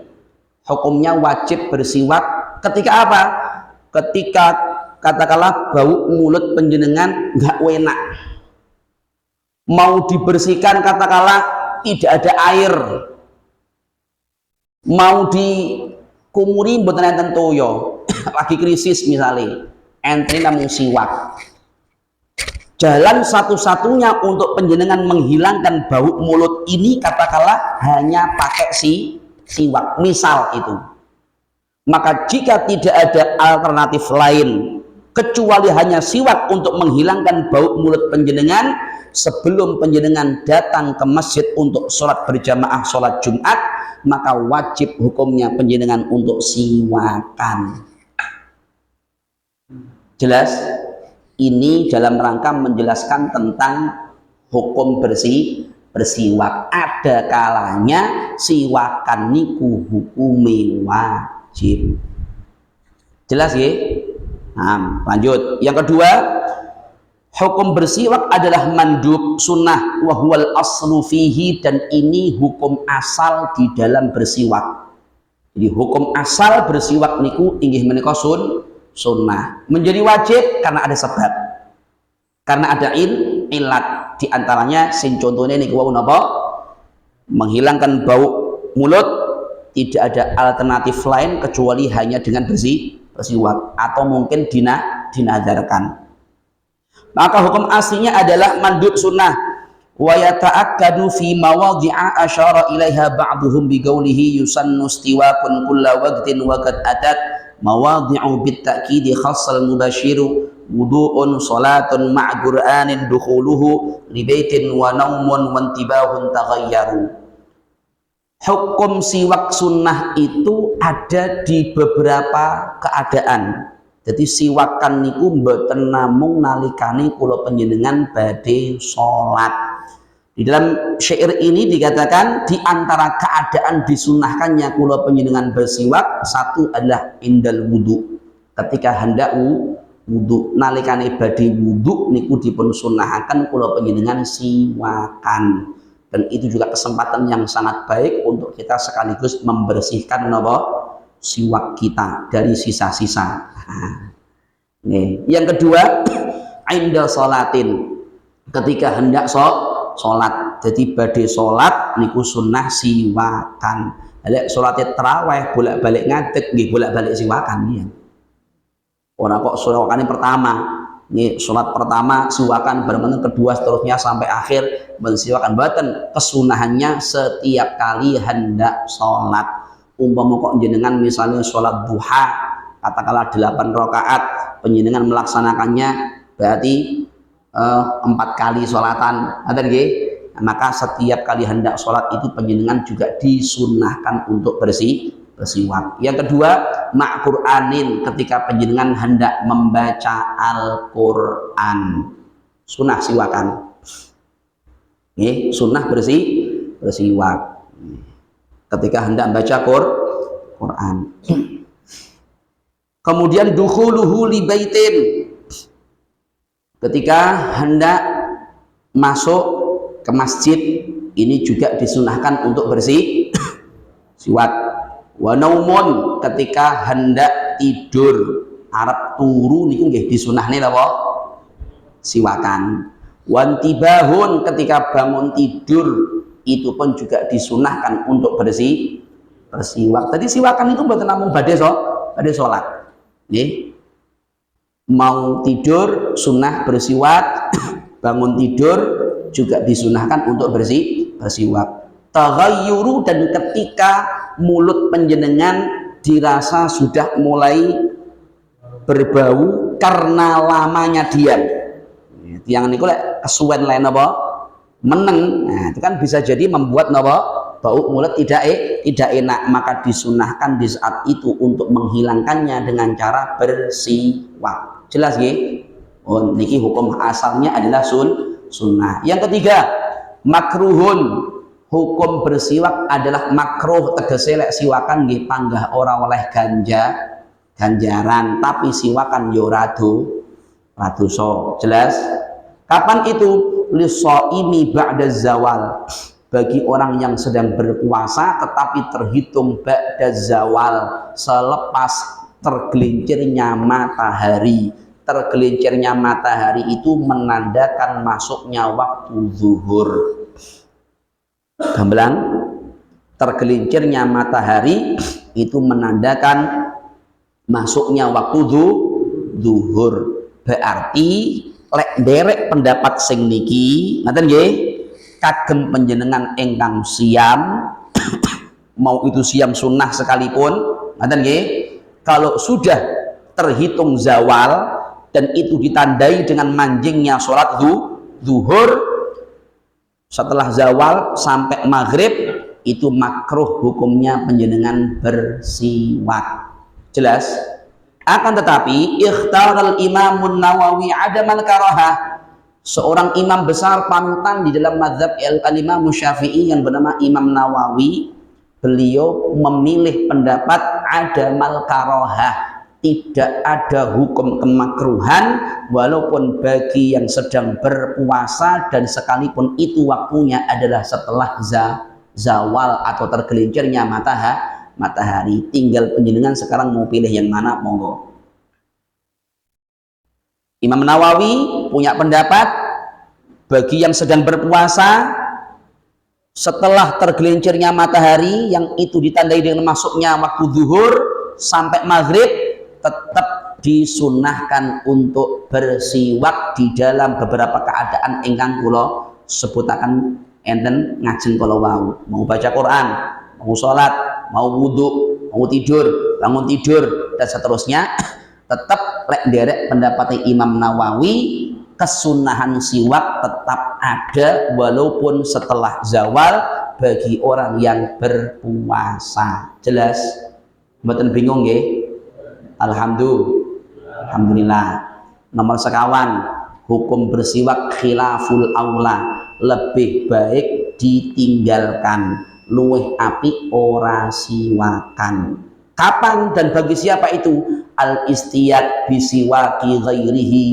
Speaker 1: hukumnya wajib bersiwak ketika apa? Ketika katakanlah bau mulut panjenengan nggak enak, mau dibersihkan katakanlah tidak ada air, mau dikumuri mboten enten toyo, lagi krisis misalnya, ente namung siwak. Jalan satu-satunya untuk panjenengan menghilangkan bau mulut ini katakanlah hanya pakai siwak, misal itu. Maka jika tidak ada alternatif lain kecuali hanya siwak untuk menghilangkan bau mulut panjenengan, sebelum panjenengan datang ke masjid untuk sholat berjamaah sholat Jumat, maka wajib hukumnya panjenengan untuk siwakan. Jelas? Ini dalam rangka menjelaskan tentang hukum bersiwak. Ada kalanya siwakan niku hukume wajib. Jelas ya? Nah, lanjut. Yang kedua, hukum bersiwak adalah mandub sunnah wa huwal aslu fihi, dan ini hukum asal di dalam bersiwak. Jadi hukum asal bersiwak niku inggih menika sunnah. Menjadi wajib karena ada sebab. Karena ada ilat, di antaranya sing contohnya niku wau napa? Menghilangkan bau mulut, tidak ada alternatif lain kecuali hanya dengan bersiwak, atau mungkin dinadarkan. Maka hukum aslinya adalah mandub sunnah. Wa yata'akkadu fi mawadhi'a asyara ilaiha ba'duhum biqaulihi yusannu istiwakun kulla waqtin wa qad atat mawadhi'u bitta'kidi khassal mubashiru wudu'un salatun ma'a qur'anin dukhuluhu li baitin wa naumun wa intibahun taghayyaru. Hukum siwak sunnah itu ada di beberapa keadaan. Jadi siwakan niku mboten namung nalikane kula panjenengan badhe salat. Di dalam syair ini dikatakan di antara keadaan disunahkannya kula panjenengan bersiwak, satu adalah indal wudu, ketika hendak wudu. Nalikane badhe wudu niku dipun sunahaken kula panjenengan siwakan. Dan itu juga kesempatan yang sangat baik untuk kita sekaligus membersihkan napa siwak kita dari sisa-sisa. Yang kedua, inda sholatin, ketika hendak sholat. Jadi badhe sholat niku sunnah siwakan. Lek sholatnya tarawih bolak-balik ngadeg nggih bolak-balik siwakan ya. Ora kok siwakan pertama. Ini sholat pertama siwakan, bareng kedua seterusnya sampai akhir mensiwakan. Mboten, kesunahannya setiap kali hendak sholat. Umpama kok jenengan misalnya sholat duha katakanlah 8 rakaat, penjenengan melaksanakannya berarti 4 kali sholatan, maka setiap kali hendak sholat itu penjenengan juga disunahkan untuk bersiwak. Yang kedua, ma'qur'anin, ketika penjenengan hendak membaca Al-Quran, sunnah siwakan. Sunnah bersiwak ketika hendak membaca Quran. Kemudian dukhuluhu li baitin, ketika hendak masuk ke masjid, ini juga disunahkan untuk siwak. Wa naumun, ketika hendak tidur arep turu niku nggih disunahne napa siwakan. Wantibahun, ketika bangun tidur itu pun juga disunahkan untuk bersiwak. Tadi siwakan itu mboten namung badhe salat. Nggih. Mau tidur sunnah bersiwak, bangun tidur juga disunahkan untuk bersiwak. Taghayyuru, dan ketika mulut penjenengan dirasa sudah mulai berbau karena lamanya diam. Yang niku lek kesuwen lain apa meneng, nah itu kan bisa jadi membuat napa bau mulut tidak enak, maka disunahkan di saat itu untuk menghilangkannya dengan cara bersiwak. Jelas nggih? Oh, niki hukum asalnya adalah sunnah. Yang ketiga, makruhun, hukum bersiwak adalah makruh, tegese lek siwakan nggih panggah ora oleh ganjaran, tapi siwakan yo radosa. Jelas? Kapan itu? Lishaimi ba'da zawal, bagi orang yang sedang berpuasa tetapi terhitung ba'da zawal, selepas tergelincirnya matahari. Tergelincirnya matahari itu menandakan masuknya waktu zuhur. Gamblang, tergelincirnya matahari itu menandakan masuknya waktu zuhur. Berarti lek derek pendapat sing niki ngaten nggih, kagem panjenengan ingkang siam mau itu siam sunnah sekalipun, ngaten nggih, kalau sudah terhitung zawal dan itu ditandai dengan manjingnya sholat zuhur, setelah zawal sampai maghrib itu makruh hukumnya panjenengan bersiwak. Jelas? Akan tetapi ikhtaral Imamun Nawawi adamal karahah, seorang imam besar panutan di dalam mazhab al-Imam Syafi'i yang bernama Imam Nawawi, beliau memilih pendapat adamal karahah, tidak ada hukum kemakruhan walaupun bagi yang sedang berpuasa dan sekalipun itu waktunya adalah setelah zawal atau tergelincirnya matahari. Tinggal penjenengan sekarang mau pilih yang mana, monggo. Imam Nawawi punya pendapat bagi yang sedang berpuasa setelah tergelincirnya matahari yang itu ditandai dengan masuknya waktu zuhur sampai maghrib, tetap disunahkan untuk bersiwak di dalam beberapa keadaan ingkang kula sebutaken enten ngajeng kala wau. Mau baca Quran, mau sholat, mau wudhu, mau tidur, bangun tidur, dan seterusnya, tetap lek derek pendapat Imam Nawawi, kesunahan siwak tetap ada walaupun setelah zawal bagi orang yang berpuasa. Jelas? Mboten bingung nggih? Alhamdulillah. Nomor sekawan, hukum bersiwak khilaful aula, lebih baik ditinggalkan, luweh apik ora siwakan. Kapan dan bagi siapa itu? al istiyad bisiwaki ghairihi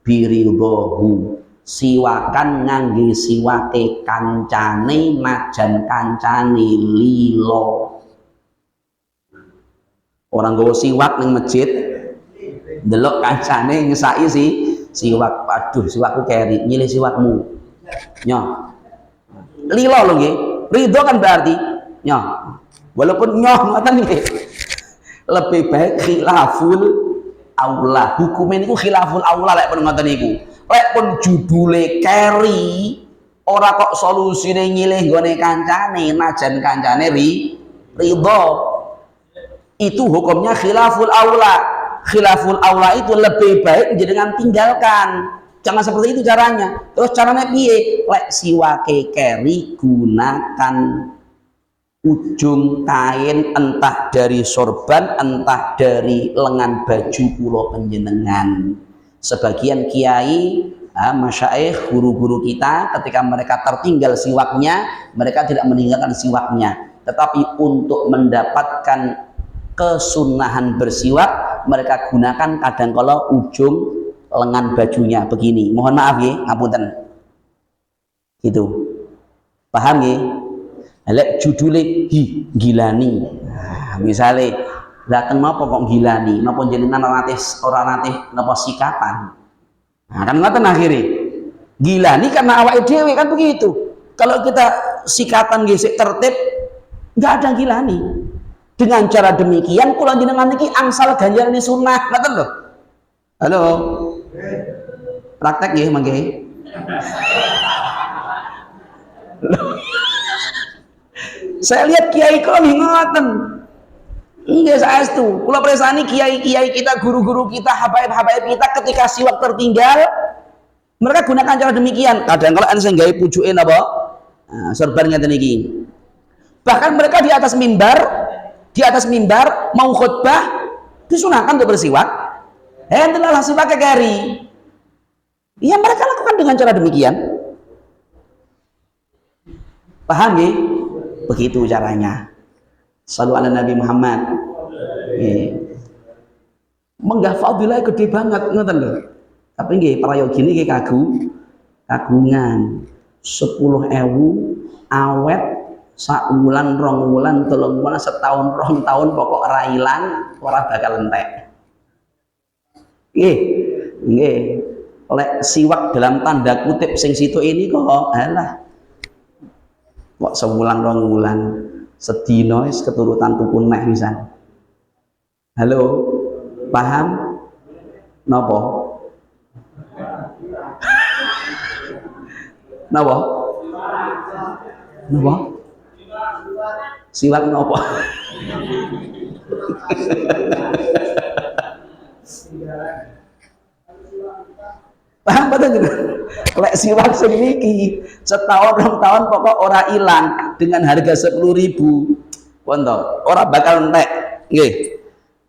Speaker 1: biridahu, siwakan ngangge siwake kancane najan kancane lilo. Orang gawa siwak ning masjid ndelok kancane ngesaki siwak, aduh siwakku keri, nyilih siwakmu nyoh lilo lho nggih, ridho kan berarti nyoh, walaupun nyoh ngoten nggih lebih baik khilaful aula, hukumen itu khilaful aula lek pun ngoten niku, lek pun judule keri ora kok solusine nyilih nggone kancane najan kancane ridho, itu hukumnya khilaful aula. Khilaful aula itu lebih baik jenengan tinggalkan, jangan seperti itu caranya. Terus caranya piye? Lek siwake keri gunakan ujung kain, entah dari sorban entah dari lengan baju kula panjenengan. Sebagian kiai, masyaikh, guru-guru kita ketika mereka tertinggal siwaknya, mereka tidak meninggalkan siwaknya, tetapi untuk mendapatkan kesunahan bersiwak mereka gunakan kadang kala ujung lengan bajunya begini. Mohon maaf ya, ngapunten. Gitu. Paham ya? Lek judule gilani. Nah, misale dateng napa kok gilani? Napa jenengan ora nate napa sikatan? Nah, kan ngoten akhire. Gilani karena awake dhewe kan begitu. Kalau kita sikatan gesek tertib enggak ada gilani. Dengan cara demikian kula jenengan niki angsal ganjaran sunnah, ngoten lho. Halo. Praktek nggih mangke. Saya lihat kiai kula ngoten. Nggih saestu. Kula presani kiai-kiai kita, guru-guru kita, habaib-habaib kita ketika siwak tertinggal, mereka gunakan cara demikian. Kadang kalau ana sing gawe pucuke napa? Nah, sorban ngeten iki. Bahkan mereka di atas mimbar mau khutbah disunahkan untuk bersiwak. Hendaklah siwak keri. Ya mereka lakukan dengan cara demikian. Paham ya? Begitu caranya. Shallu ala Nabi Muhammad. Menggah fadilah gede banget ngoten lho. Tapi nggih prayogi niki kagungan 10.000 awet sak wulan, rong wulan, telung wulan, setahun, rong tahun, pokok ora ilang, ora bakal entek. Nggih. Lek siwak dalam tanda kutip sing situ ini kok alah. Kok sewulan rong wulan, sedina wis keturutan tuku neh pisan. Halo. Paham? Napa? Napa? Napa? Siwak nopo? Paham betul gitu? Lek siwak sing niki setahun rong tahun pokok ora ilang dengan harga 10.000. Ponto, ora bakal entek. Nggih.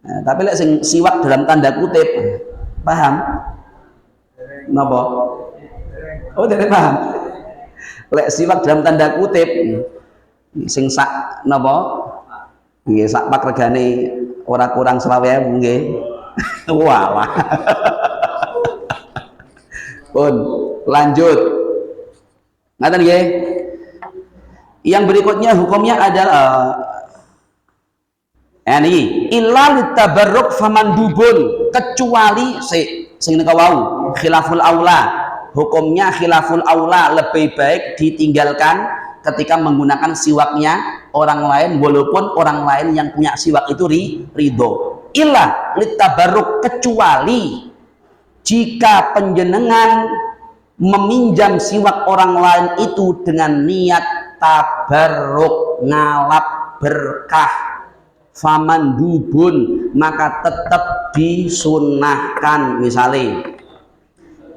Speaker 1: Nah, tapi lek sing siwak dalam tanda kutip, paham? Napa? Oh, tidak paham. Lek siwak dalam tanda kutip sing sak napa nggih sak pak regane ora kurang 20.000 nggih. Walah. Pun lanjut. Ngaten nggih. Yang berikutnya hukumnya adalah ini illa litabarruk famandubun, kecuali sing nika wau khilaful aula. Hukumnya khilaful aula, lebih baik ditinggalkan ketika menggunakan siwaknya orang lain walaupun orang lain yang punya siwak itu ridho. Illa litabarruk, kecuali jika penjenengan meminjam siwak orang lain itu dengan niat tabarruk, ngalap berkah, famandubun, maka tetap disunahkan. Misalnya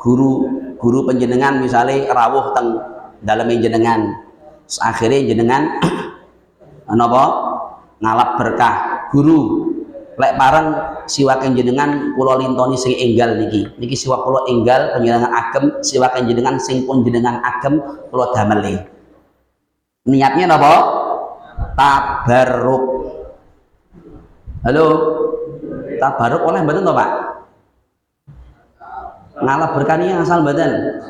Speaker 1: guru penjenengan misalnya rawuh teng dalem jenengan, akhirnya jenengan napa ngalap berkah, guru lek bareng siwak jenengan kula lintoni sing enggal niki siwak kula enggal panjenengan agem, siwak jenengan sing pun jenengan agem kula dameli. Niatnya napa? Tabarruk. Halo. Tabaruk oleh mboten to, Pak? Ngalap berkani asal mboten?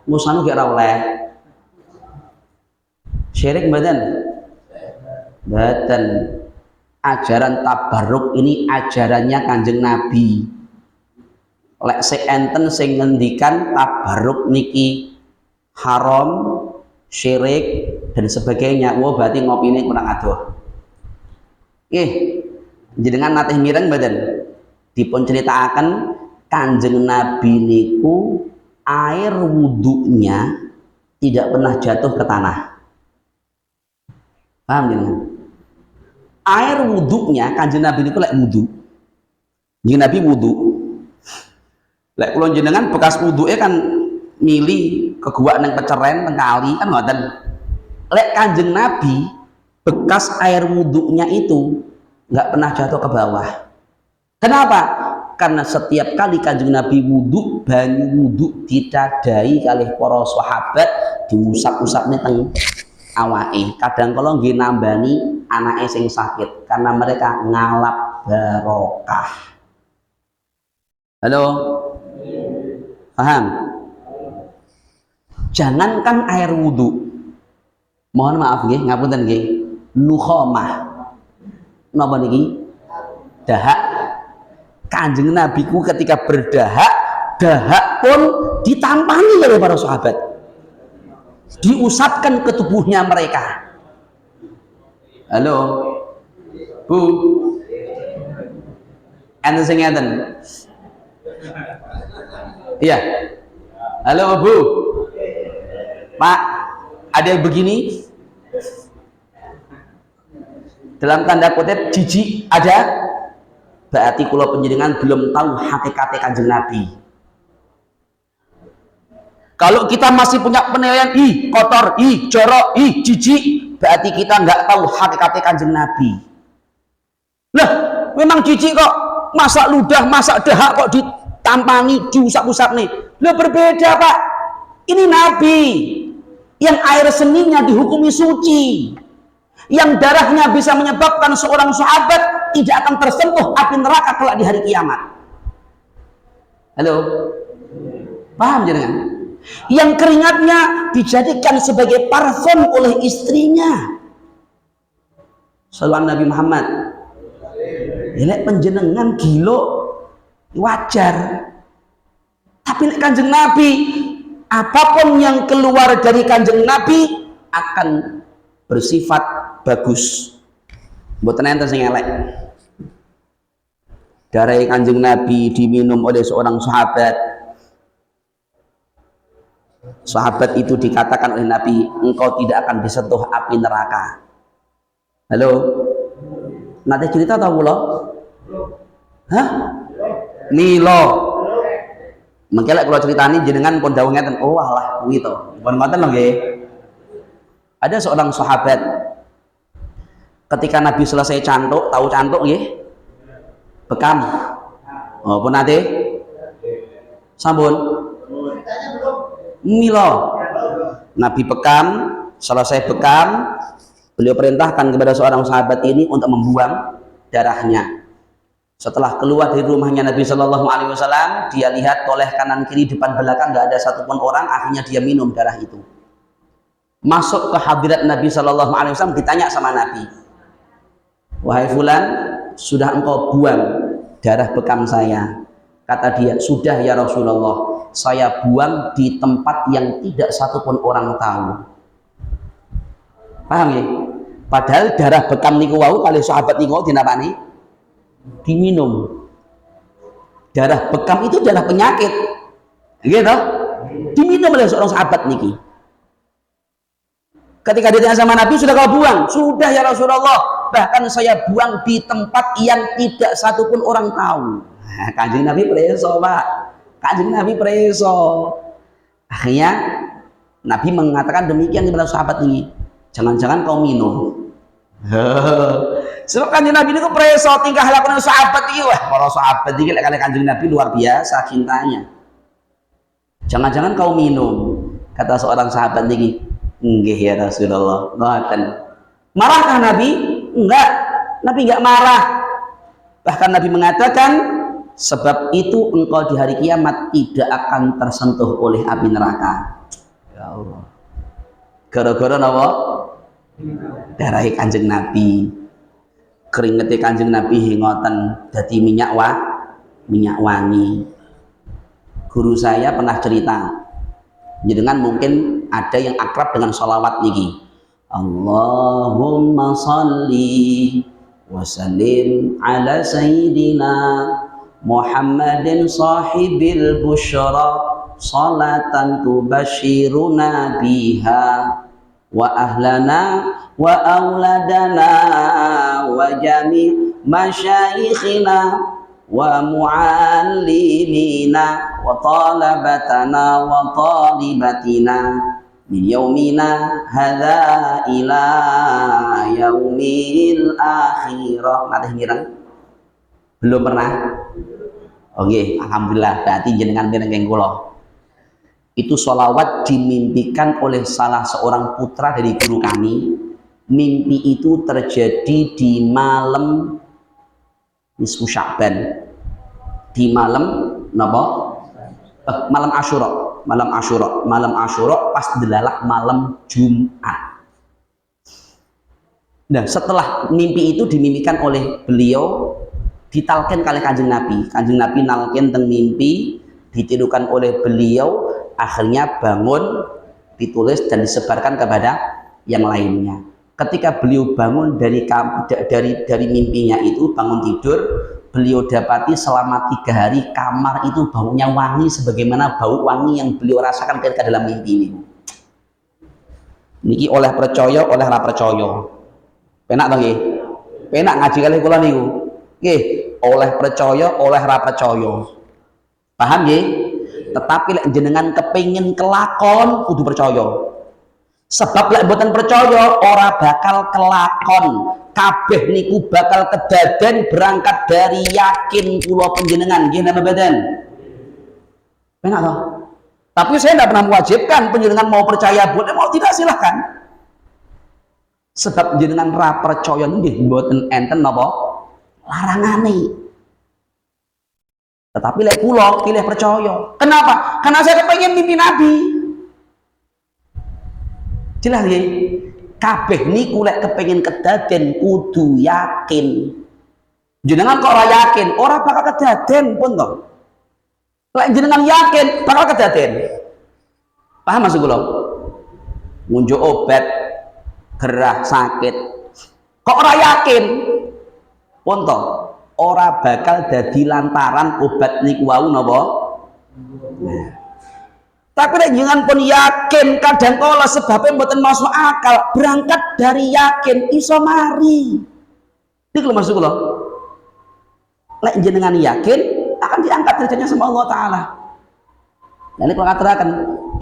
Speaker 1: Musanu gak ora oleh. Syirik mboten? Mboten. Ajaran tabaruk ini ajarannya Kanjeng Nabi. Lek sing enten sing ngendikan tabaruk niki haram, syirik dan sebagainya. Wah, berarti ngopine kurang adoh. Jenengan natih mireng mboten? Dipun critakaken Kanjeng Nabi niku air wudhunya tidak pernah jatuh ke tanah. Paham jenengan? Air wudhunya Kanjeng Nabi niku lek wudhu. Kanjeng Nabi wudhu. Lek kula jenengan bekas wudhuke kan mili ke gua nang peceren teng kali kan ngoten. Lek Kanjeng Nabi bekas air wudhunya itu nggak pernah jatuh ke bawah. Kenapa? Karena setiap kali Kanjeng Nabi wudhu, banyu wudhu ditadai kalih para sahabat diusap-usapne teng awake. Kadang kala nggih nambani anake sing sakit karena mereka ngalap barokah. Halo? Paham? Jangankan air wudhu. Mohon maaf nggih, ngapunten nggih. Nukhamah. Napa niki? Dahak. Kanjeng Nabi ku ketika berdahak, dahak pun ditampani oleh para sahabat. Diusapkan ke tubuhnya mereka. Halo, Bu. Enten sing ngeten. Iya. Halo, Bu. Pak, ada yang begini? Dalam tanda kutip jijik ada? Berarti kula panjenengan belum tahu hakikatnya Kanjeng Nabi. Kalau kita masih punya penilaian kotor, jorok, jijik, berarti kita nggak tahu hakikatnya Kanjeng Nabi. Lah, memang jijik kok, masak ludah, masak dahak kok ditampani, diusap-usap nih. Lah berbeda, Pak. Ini Nabi yang air seninya dihukumi suci, yang darahnya bisa menyebabkan seorang sahabat tidak akan tersentuh api neraka kelak di hari kiamat. Halo, paham jenengan? Yang keringatnya dijadikan sebagai parfum oleh istrinya. Sallallahu Nabi Muhammad. Lek penjenengan gilo wajar. Tapi lek Kanjeng Nabi, apapun yang keluar dari Kanjeng Nabi akan bersifat bagus. Mboten enten sing elek. Darah Kanjeng Nabi diminum oleh seorang sahabat. Sahabat itu dikatakan oleh Nabi, engkau tidak akan disentuh api neraka. Halo? Nanti cerita tahu kula? Hah? Milo. Mengke lek kula critani jenengan pun dawuh ngeten, oh alah kuwi to. Pun ngoten lho nggih. Ada seorang sahabat ketika Nabi selesai cantuk, tahu cantuk nggih? Bekam. Oh, pun nate? Sampun. Milo. Nabi bekam, selesai bekam, beliau perintahkan kepada seorang sahabat ini untuk membuang darahnya. Setelah keluar dari rumahnya Nabi Shallallahu Alaihi Wasallam, dia lihat toleh kanan kiri depan belakang nggak ada satupun orang, akhirnya dia minum darah itu. Masuk ke hadirat Nabi Shallallahu Alaihi Wasallam, ditanya sama Nabi, wahai fulan, sudah engkau buang darah bekam saya? Kata dia, sudah ya Rasulullah, saya buang di tempat yang tidak satupun orang tahu. Paham ya? Padahal darah bekam niku wau kali sahabat niku dinapani? Diminum. Darah bekam itu darah penyakit. Gitu? Diminum oleh seorang sahabat niki. Ketika ditanya sama Nabi, sudah kau buang? Sudah ya Rasulullah. Bahkan saya buang di tempat yang tidak satupun orang tahu. Nah, Kanjeng Nabi preso, Pak. Kanjeng Nabi preso. Akhirnya Nabi mengatakan demikian kepada sahabat ini. Jangan-jangan kau minum. Sebab Kanjeng Nabi itu preso tingkah lakunya sahabat ini. Wah, para sahabat ini kali Kanjeng Nabi luar biasa cintanya. Jangan-jangan kau minum. Kata seorang sahabat ini, enggak ya Rasulullah. Ngoten. Marahkah Nabi? Enggak. Nabi enggak marah. Bahkan Nabi mengatakan, sebab itu engkau di hari kiamat tidak akan tersentuh oleh api neraka. Ya Allah. Gara-gara napa? Darahe Kanjeng Nabi. Keringete Kanjeng Nabi ngoten dadi minyak wangi. Guru saya pernah cerita, jenengan mungkin ada yang akrab dengan sholawat niki. Allahumma sholli wa sallim ala sayyidina Muhammadin sahibil busyra salatan tubashiruna biha wa ahlana wa auladana wa jami' masyayikhina wa muallimina wa talabatana wa talibatina min yaumina hadza ila yaumil akhirah. Nate ngireng belum pernah? Oke, alhamdulillah berarti jenengan mireng kula. Itu sholawat dimimpikan oleh salah seorang putra dari guru kami. Mimpi itu terjadi di malam nisfu Sya'ban, di malam napa? Malam Asyura pas delalak malam Jumat. Nah, setelah mimpi itu dimimpikan oleh beliau, ditalken kali Kanjeng Nabi nalken teng mimpi, ditirukan oleh beliau, akhirnya bangun, ditulis dan disebarkan kepada yang lainnya. Ketika beliau bangun dari mimpinya itu, bangun tidur, beliau dapati selama 3 hari kamar itu baunya wangi sebagaimana bau wangi yang beliau rasakan ketika dalam mimpi ini. Niki oleh percaya, oleh ra percaya. Penak to nggih? Penak ngaji kalih kula niku. Nggih, oleh percaya, oleh ra percaya. Paham nggih? Tetapi lek jenengan kepingin kelakon kudu percaya. Sebab lek mboten percaya ora bakal kelakon. Kabeh niku bakal kedaden berangkat dari yakin kula panjenengan nggih napa mboten? Penak toh? Tapi saya tidak pernah mewajibkan panjenengan mau percaya boleh, mau tidak silahkan. Sebab jenengan ra percaya nggih mboten enten napa larangane. Tetapi lek kula pilih percaya. Kenapa? Karena saya kepengen mimpi Nabi. Jelas nggih? Kabeh niku lek kepengin kedaden kudu yakin. Jenengan kok ora yakin, ora bakal kedaden pun toh. Lek jenengan yakin bakal kedaden. Paham maksud kula? Ngunjuk obat gerah sakit. Kok ora yakin? Pun toh, ora bakal dadi lantaran obat niku wau napa? Nah. Tapi nek jenengan pun yakin kadang kala sebabnya mboten masuk akal, berangkat dari yakin iso mari. Iki lho maksud kula. Lek jenengan yakin akan diangkat derajatnya sama Allah taala. Nah, ini kalau katakan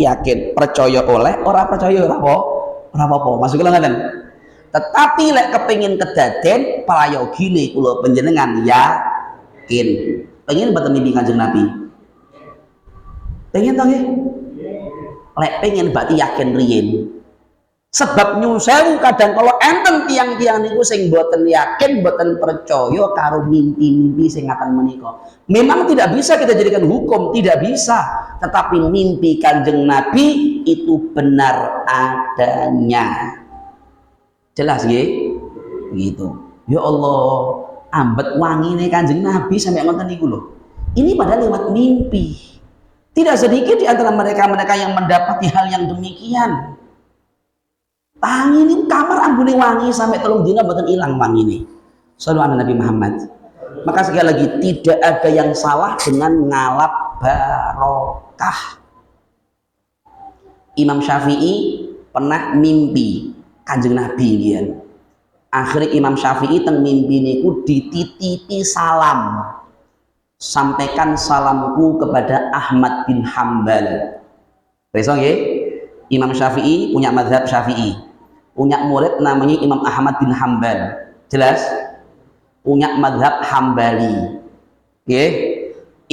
Speaker 1: yakin, percaya oleh, ora percaya ora apa-apa. Maksud kula ngoten. Tetapi lek kepengin kedaden prayogine kula panjenengan yakin. Pengen mboten mimpi Kanjeng Nabi? Pengen to nggih? Lek pengen berarti yakin riyin. Sebab nyuwun sewu kadang kalau enten tiang-tiang niku sing mboten yakin, mboten percaya karo mimpi-mimpi sing ngaten menika. Memang tidak bisa kita jadikan hukum, tidak bisa. Tetapi mimpi Kanjeng Nabi itu benar adanya. Jelas nggih? Begitu. Ya Allah, ambet wangine Kanjeng Nabi sampai ngoten niku lho. Ini padahal lewat mimpi. Tidak sedikit di antara mereka-mereka yang mendapati hal yang demikian. Tangi ini kamar ambune wangi sampai 3 dina mboten ilang wangi ini. Sallallahu alaihi Nabi Muhammad. Maka sekali lagi tidak ada yang salah dengan ngalap barokah. Imam Syafi'i pernah mimpi Kanjeng Nabi nggih. Akhirnya Imam Syafi'i teng mimpi niku dititipi salam. Sampaikan salamku kepada Ahmad bin Hambal. Besok nggih, Imam Syafi'i punya mazhab Syafi'i, punya murid namanya Imam Ahmad bin Hambal. Jelas? Punya mazhab Hambali. Nggih.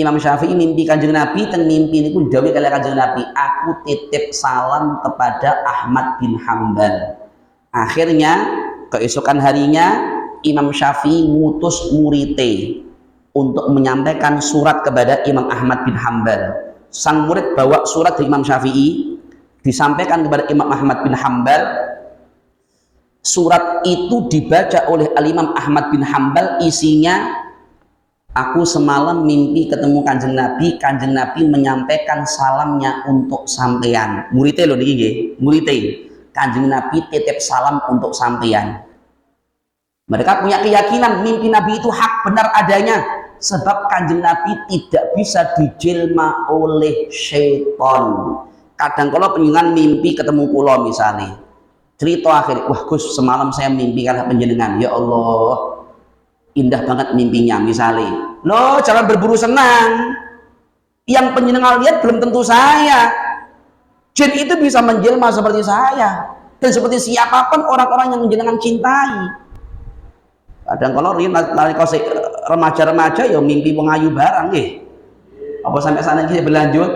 Speaker 1: Imam Syafi'i mimpi Kanjeng Nabi, teng mimpi niku dawuh kali Kanjeng Nabi, aku titip salam kepada Ahmad bin Hambal. Akhirnya keesokan harinya Imam Syafi'i ngutus murite. untuk menyampaikan surat kepada Imam Ahmad bin Hambal. Sang murid bawa surat dari Imam Syafi'i, disampaikan kepada Imam Ahmad bin Hambal. Surat itu dibaca oleh Al-Imam Ahmad bin Hambal, isinya, aku semalam mimpi ketemu Kanjeng Nabi menyampaikan salamnya untuk sampeyan. Muridnya loh niki, muridnya. Kanjeng Nabi titip salam untuk sampeyan. Mereka punya keyakinan mimpi Nabi itu hak benar adanya, sebab Kanjeng Nabi tidak bisa dijelma oleh syaitan. Kadang kalau penjenengan mimpi ketemu kula misalnya, cerita akhir, wah Gus semalam saya mimpi kalian penjenengan, ya Allah indah banget mimpinya misalnya. Loh, jangan berburu senang. Yang penjenengan lihat belum tentu saya. Jin itu bisa menjelma seperti saya dan seperti siapapun orang-orang yang jenengan cintai. Kadang kalau remaja-remaja ya mimpi wong ayu barang nggih. Apa sampai sana kita berlanjut?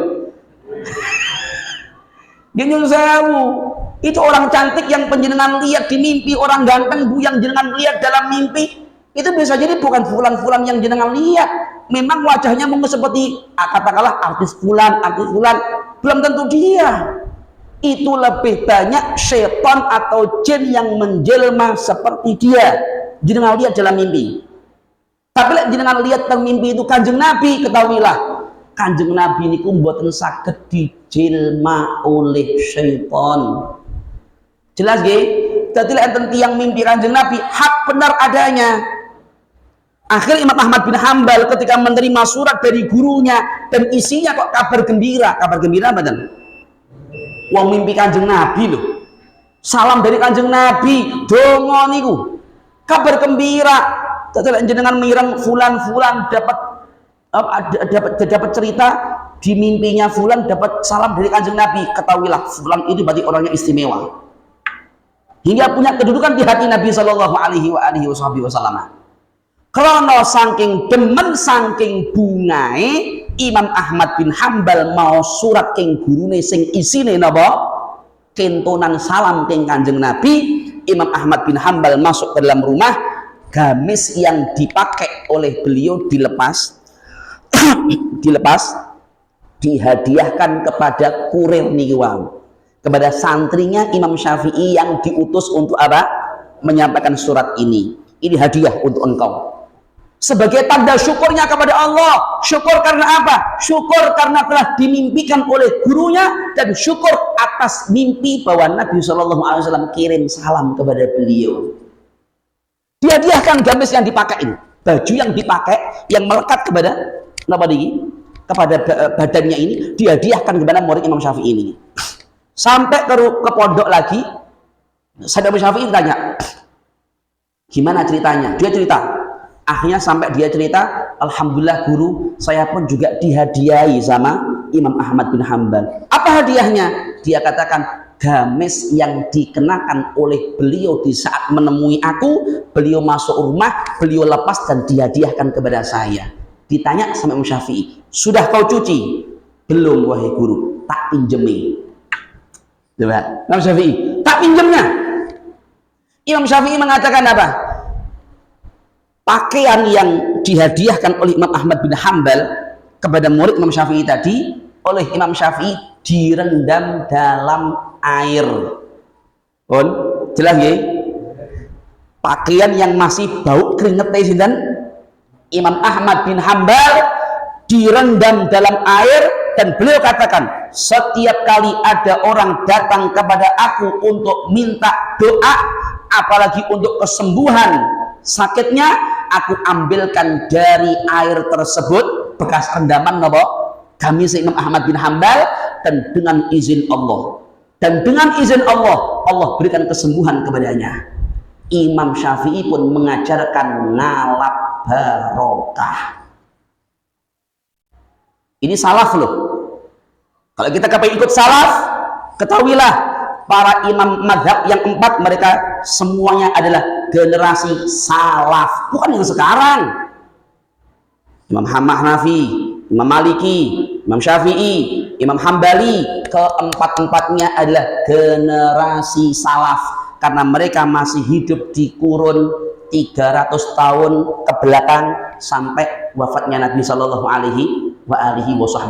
Speaker 1: Dia nyuruh sewu. Itu orang cantik yang penjenengan lihat di mimpi, orang ganteng bu yang jenengan lihat dalam mimpi, itu bisa jadi bukan fulan-fulan yang jenengan lihat. Memang wajahnya mungkin seperti katakanlah artis fulan, belum tentu dia. Itu lebih banyak setan atau jin yang menjelma seperti dia. Jenengan lihat dalam mimpi. Tapi jenengan lihat dalam mimpi itu Kanjeng Nabi, ketahuilah Kanjeng Nabi niku mboten saged dijelma oleh setan. Jelas nggih? Dadi lek enten tiyang mimpi Kanjeng Nabi hak benar adanya. Akhirnya Imam Ahmad bin Hambal ketika menerima surat dari gurunya dan isinya kok kabar gembira. Kabar gembira apa dan? Wong mimpi Kanjeng Nabi loh. Salam dari Kanjeng Nabi, donga niku. Kabar gembira. Dadi jenengan mireng fulan-fulan dapat cerita di mimpinya fulan dapat salam dari Kanjeng Nabi. Ketahuilah fulan itu berarti orangnya istimewa. Hingga punya kedudukan di hati Nabi Shallallahu Alaihi Wasallam. Karena saking demen saking bungae Imam Ahmad bin Hambal mau surat keng gurune sing isine napa kentonan salam keng Kanjeng Nabi. Imam Ahmad bin Hambal masuk ke dalam rumah, gamis yang dipakai oleh beliau dilepas dihadiahkan kepada kurir niku, kepada santrinya Imam Syafi'i yang diutus untuk apa? Menyampaikan surat ini. Ini hadiah untuk engkau. Sebagai tanda syukurnya kepada Allah. Syukur karena apa? Syukur karena telah dimimpikan oleh gurunya, dan syukur atas mimpi bahwa Nabi SAW kirim salam kepada beliau. Dihadiahkan gamis yang dipakai ini, baju yang dipakai yang melekat kepada kepada badannya ini, dihadiahkan kepada murid Imam Syafi'i ini. Sampai ke pondok lagi, Imam Syafi'i ditanya, gimana ceritanya? Dia cerita. Akhirnya sampai dia cerita, alhamdulillah guru, saya pun juga dihadiahi sama Imam Ahmad bin Hambal. Apa hadiahnya? Dia katakan, gamis yang dikenakan oleh beliau di saat menemui aku, beliau masuk rumah, beliau lepas dan dihadiahkan kepada saya. Ditanya sama Imam Syafi'i, sudah kau cuci? Belum wahai guru, tak pinjemi. Imam Syafi'i, tak pinjemnya. Imam Syafi'i mengatakan apa? Pakaian yang dihadiahkan oleh Imam Ahmad bin Hambal kepada murid Imam Syafi'i tadi, oleh Imam Syafi'i direndam dalam air. Jelas ya? Pakaian yang masih bau keringet sinten? Imam Ahmad bin Hambal direndam dalam air, dan beliau katakan, setiap kali ada orang datang kepada aku untuk minta doa, apalagi untuk kesembuhan sakitnya, aku ambilkan dari air tersebut bekas rendaman gamis Imam Ahmad bin Hambal, dan dengan izin Allah Allah berikan kesembuhan kepadanya. Imam Syafi'i pun mengajarkan ngalap barokah. Ini salaf loh. Kalau kita ikut salaf, ketahuilah para imam madhab yang 4 mereka semuanya adalah generasi salaf, bukan yang sekarang. Imam Hanafi, Imam Maliki, Imam Syafi'i, Imam Hambali, keempat-empatnya adalah generasi salaf, karena mereka masih hidup di kurun 300 tahun ke belakang sampai wafatnya Nabi sallallahu alaihi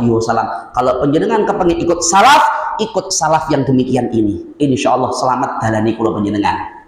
Speaker 1: wasallam. Kalau panjenengan kepengin ikut salaf yang demikian ini, insyaallah selamat dalani kula panjenengan.